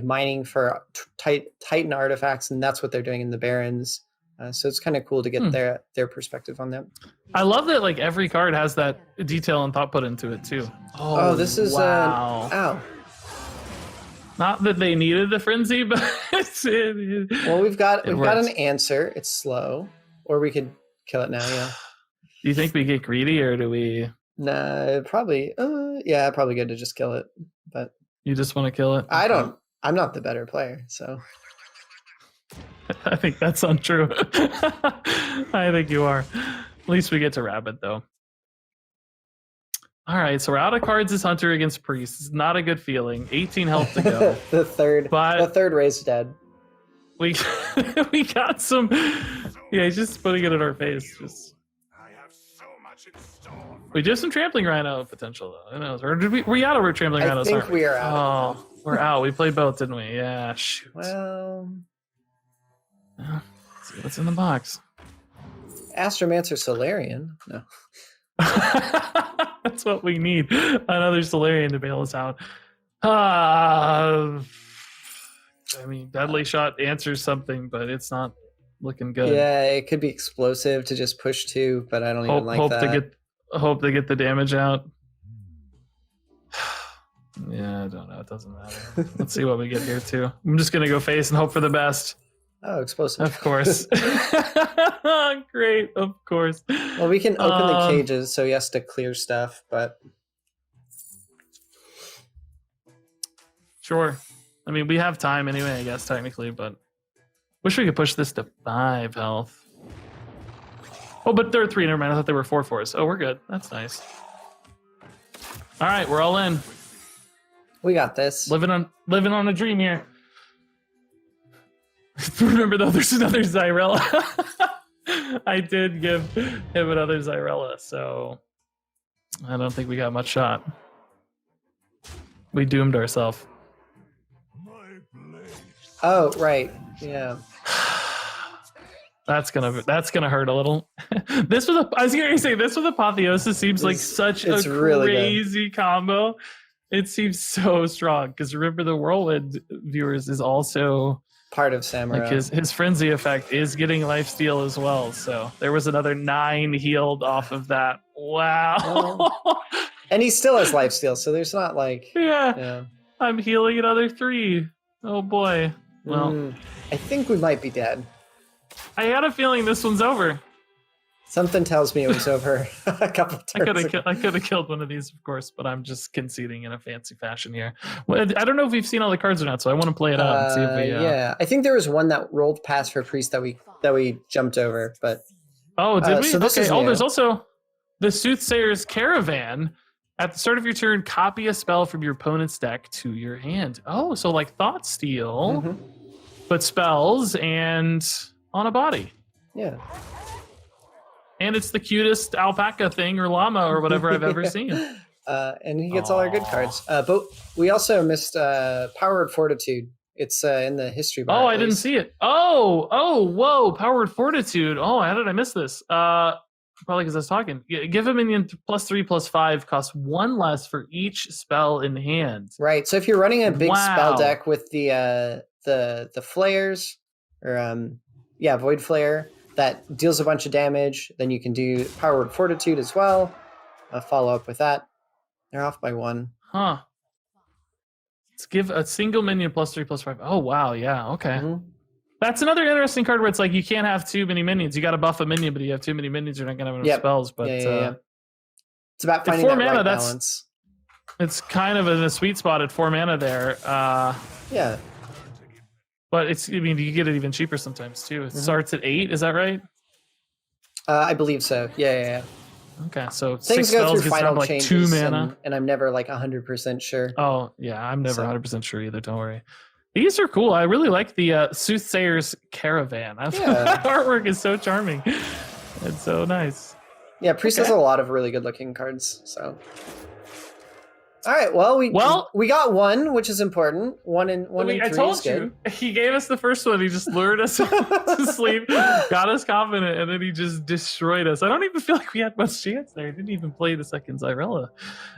mining for Titan artifacts, and that's what they're doing in the Barrens. So it's kind of cool to get their perspective on that. I love that like every card has that detail and thought put into it too. Oh, this is wow. Ow. Not that they needed the frenzy, but Well, we've got an answer. It's slow, or we could kill it now. Yeah. Do you think we get greedy, or do we? Nah, probably. Yeah, probably good to just kill it. But You just want to kill it? I'm not the better player, so. I think that's untrue. I think you are. At least we get to Rabbit, though. All right, so we're out of cards as Hunter against Priest. It's not a good feeling. 18 health to go. the third raise dead. We got some. Yeah, he's just putting it in our face. We do have some Trampling Rhino potential, though. Who knows? Or did we out of Trampling Rhinos? I think we are out. Oh, we're out. We played both, didn't we? Yeah, shoot. Well, let's see what's in the box. Astromancer Solarian. No. That's what we need. Another Solarian to bail us out. I mean, Deadly Shot answers something, but it's not looking good. Yeah, it could be explosive to just push 2, but I don't even like that. Hope they get the damage out. Yeah, I don't know. It doesn't matter. Let's see what we get here too. I'm just gonna go face and hope for the best. Oh, explosive. Of course. Great, of course. Well, we can open the cages, so he has to clear stuff, but sure. I mean, we have time anyway, I guess, technically, but wish we could push this to 5 health. Oh, but they're 3. Never mind. I thought they were 4/4s. Oh, we're good. That's nice. All right, we're all in. We got this. Living on a dream here. Remember though, there's another Zyrella. I did give him another Zyrella, so I don't think we got much shot. We doomed ourselves. Oh, right. Yeah. That's gonna hurt a little. This was I was gonna say this with Apotheosis seems like such a really crazy combo. It seems so strong because remember the Whirlwind viewers is also part of Samurai. Like his frenzy effect is getting lifesteal as well. So there was another 9 healed off of that. Wow. And he still has lifesteal, so there's not like yeah. I'm healing another 3. Oh boy. Well, I think we might be dead. I had a feeling this one's over. Something tells me it was over a couple turns ago. I could have killed one of these, of course, but I'm just conceding in a fancy fashion here. Well, I don't know if we've seen all the cards or not, so I want to play it out and see if we. Yeah, I think there was one that rolled past for priest that we jumped over, but. Oh, did we? So this is new. There's also the Soothsayer's Caravan. At the start of your turn, copy a spell from your opponent's deck to your hand. Oh, so like Thought Steal, but spells and on a body. Yeah. And it's the cutest alpaca thing or llama or whatever I've ever seen. And he gets all our good cards. But we also missed Powered Fortitude. It's in the history bar. Oh, I didn't see it. Oh, whoa. Powered Fortitude. Oh, how did I miss this? Probably because I was talking. Give a minion +3/+5 costs 1 less for each spell in hand. Right. So if you're running a big spell deck with the flares or Void Flare that deals a bunch of damage, then you can do Powered Fortitude as well. Follow up with that. They're off by 1. Huh. Let's give a single minion +3/+5. Oh wow, yeah, okay. That's another interesting card where it's like you can't have too many minions. You got to buff a minion, but you have too many minions, you're not gonna have enough spells. But it's about finding that right balance. It's kind of in a sweet spot at 4 mana there. Yeah. But you get it even cheaper sometimes too. It starts at 8, is that right? I believe so. Yeah. Okay, so things 6 go spells through gets final down to like changes, 2 mana. and I'm never like 100% sure. Oh yeah, I'm never 100% sure either. Don't worry. These are cool. I really like the Soothsayer's Caravan. That artwork is so charming. It's so nice. Yeah, Priest has a lot of really good looking cards. So, all right. Well, we got 1, which is important. 1 in 3 I told is good. you. He gave us the first one. He just lured us to sleep, got us confident, and then he just destroyed us. I don't even feel like we had much chance there. He didn't even play the second Zyrella.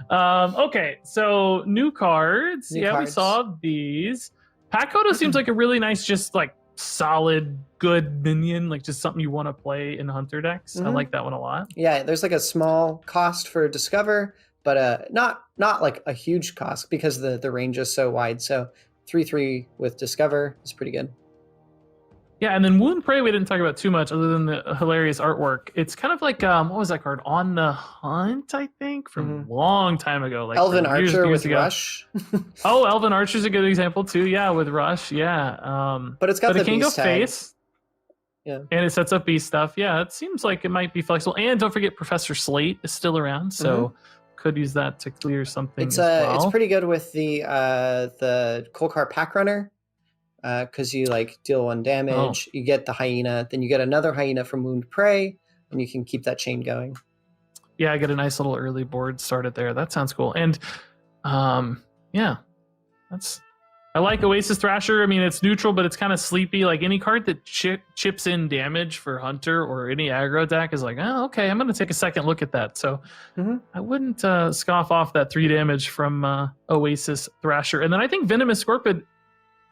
Okay, so new cards. New cards. We saw these. Pakoda seems like a really nice, just like solid, good minion, like just something you want to play in Hunter decks. I like that one a lot. Yeah, there's like a small cost for Discover, but not like a huge cost because the range is so wide. So 3/3 with Discover is pretty good. Yeah, and then Wound Prey we didn't talk about too much other than the hilarious artwork. It's kind of like what was that card? On the Hunt, I think, from a long time ago. Like Elven years Archer with ago. Rush. Oh, Elven Archer's a good example too. Yeah, with Rush. Yeah. But it's got the it can beast go tag. face. Yeah. And it sets up beast stuff. Yeah, it seems like it might be flexible. And don't forget Professor Slate is still around, so could use that to clear something It's as well. It's pretty good with the Kolkar Pack Runner. Because you like deal 1 damage, you get the hyena, then you get another hyena from Wound Prey, and you can keep that chain going. Yeah, I get a nice little early board started there. That sounds cool. And I like Oasis Thrasher. I mean, it's neutral, but it's kind of sleepy. Like any card that chips in damage for Hunter or any aggro deck is like, oh, okay, I'm going to take a second look at that. So I wouldn't scoff off that 3 damage from Oasis Thrasher. And then I think Venomous Scorpion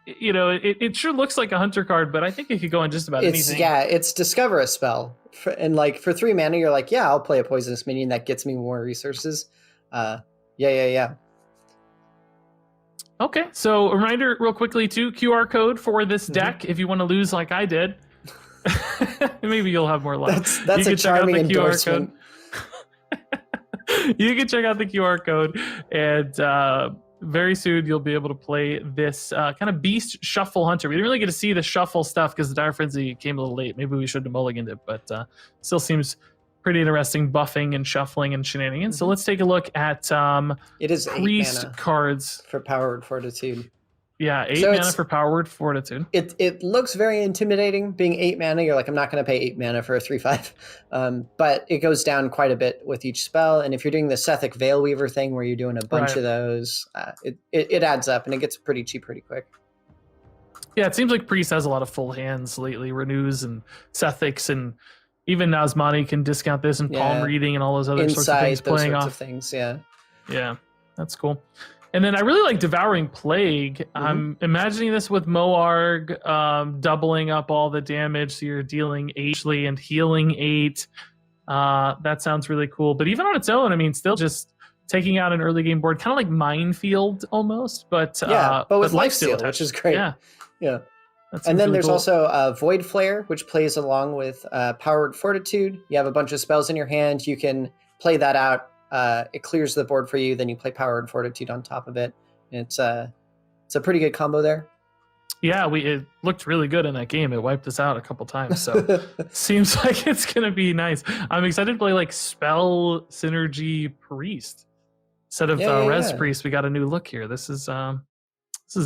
it sure looks like a hunter card, but I think it could go on just about anything. Yeah, it's discover a spell. And like for 3 mana, you're like, yeah, I'll play a poisonous minion that gets me more resources. Yeah. Okay, so a reminder real quickly too, QR code for this deck if you want to lose like I did. Maybe you'll have more luck. That's a charming endorsement. You can check out the QR code, and very soon you'll be able to play this kind of beast shuffle hunter. We didn't really get to see the shuffle stuff because the Dire Frenzy came a little late. Maybe we should have mulliganed it, but still seems pretty interesting, buffing and shuffling and shenanigans. So let's take a look at it is priest 8 mana cards for Power Word Fortitude. Yeah, 8 mana for Power Word Fortitude. It looks very intimidating being 8 mana. You're like, I'm not going to pay 8 mana for a 3/5. But it goes down quite a bit with each spell. And if you're doing the Sethic Veil Weaver thing where you're doing a bunch of those, it adds up and it gets pretty cheap pretty quick. Yeah, it seems like Priest has a lot of full hands lately. Renews and Sethics, and even Nazmani can discount this, and Palm Reading and all those other sorts of things playing off. Of things, yeah. Yeah, that's cool. And then I really like Devouring Plague. I'm imagining this with Moarg, doubling up all the damage, so you're dealing 8 and healing 8. That sounds really cool. But even on its own, I mean, still just taking out an early game board, kind of like Minefield almost, but with lifesteal, which is great. Yeah. And then really there's cool. also Void Flare, which plays along with Power Word Fortitude. You have a bunch of spells in your hand. You can play that out. It clears the board for you. Then you play Power Word Fortitude on top of it. And it's a pretty good combo there. Yeah, it looked really good in that game. It wiped us out a couple times, so seems like it's gonna be nice. I'm excited to play like Spell Synergy Priest instead of Res Priest. We got a new look here. This is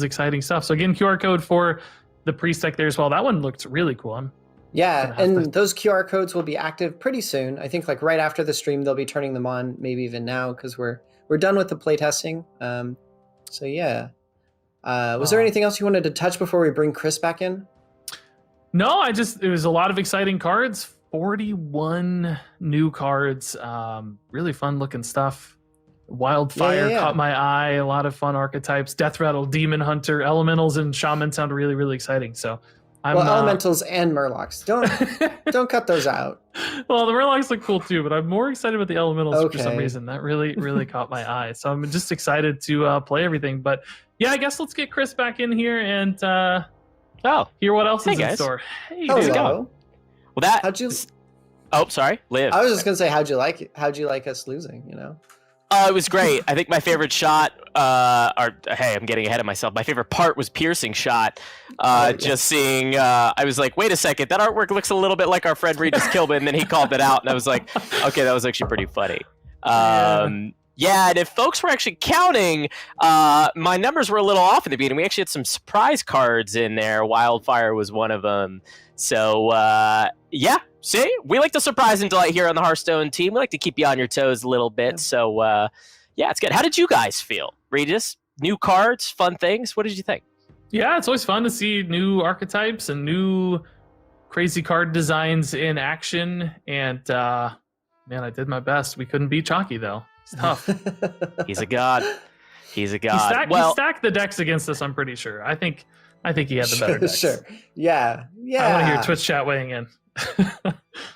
exciting stuff. So again, QR code for the Priest deck there as well. That one looked really cool. Those QR codes will be active pretty soon. I think like right after the stream, they'll be turning them on, maybe even now, because we're done with the playtesting. Was there anything else you wanted to touch before we bring Chris back in? No, it was a lot of exciting cards. 41 new cards. Really fun looking stuff. Wildfire caught my eye. A lot of fun archetypes. Death Rattle, Demon Hunter, Elementals, and Shaman sound really, really exciting. So Elementals and Murlocs. Don't cut those out. Well, the Murlocs look cool too, but I'm more excited about the Elementals for some reason. That really, really caught my eye. So I'm just excited to play everything. But yeah, I guess let's get Chris back in here and hear what else is in store. Hey, hello. Well, Oh, sorry, Liv. I was just gonna say, how'd you like us losing? It was great. I think my favorite shot, I'm getting ahead of myself. My favorite part was Piercing Shot. Just seeing, I was like, wait a second, that artwork looks a little bit like our friend RegisKillbin, and then he called it out, and I was like, okay, that was actually pretty funny. And if folks were actually counting, my numbers were a little off in the beginning. We actually had some surprise cards in there. Wildfire was one of them. So, see, we like to surprise and delight here on the Hearthstone team. We like to keep you on your toes a little bit. So, it's good. How did you guys feel? Regis, new cards, fun things. What did you think? Yeah, it's always fun to see new archetypes and new crazy card designs in action. And, I did my best. We couldn't beat Chalky, though. It's tough. He's a god. He stacked the decks against us, I'm pretty sure. I think he had the better decks. Sure. Yeah. I want to hear Twitch chat weighing in.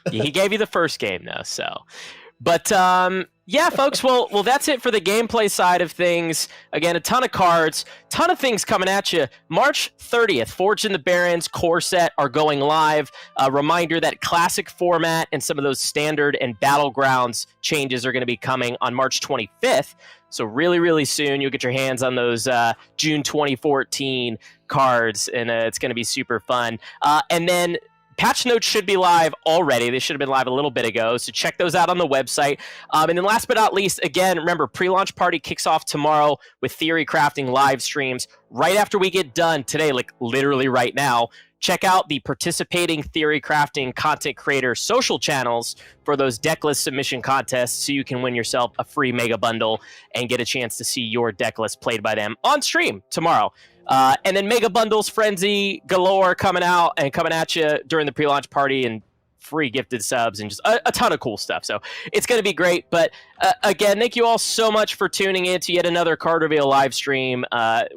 He gave you the first game, though, so. But, folks, well, that's it for the gameplay side of things. Again, a ton of cards, ton of things coming at you. March 30th, Forged in the Barrens core set are going live. A reminder that classic format and some of those standard and battlegrounds changes are going to be coming on March 25th. So really, really soon, you'll get your hands on those June 2014 cards, and it's going to be super fun. And then patch notes should be live already. They should have been live a little bit ago, so check those out on the website. And then last but not least, again, remember, pre-launch party kicks off tomorrow with Theory Crafting live streams. Right after we get done today, like literally right now, check out the participating Theory Crafting content creator social channels for those decklist submission contests so you can win yourself a free mega bundle and get a chance to see your decklist played by them on stream tomorrow. And then mega bundles frenzy galore coming at you during the pre-launch party, and free gifted subs, and just a ton of cool stuff. So it's going to be great. But again, thank you all so much for tuning in to yet another card reveal live stream.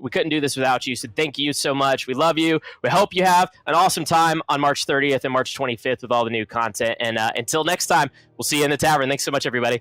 We couldn't do this without you, so thank you so much. We love you. We hope you have an awesome time on March 30th and March 25th with all the new content. And until next time, we'll see you in the tavern. Thanks so much, everybody.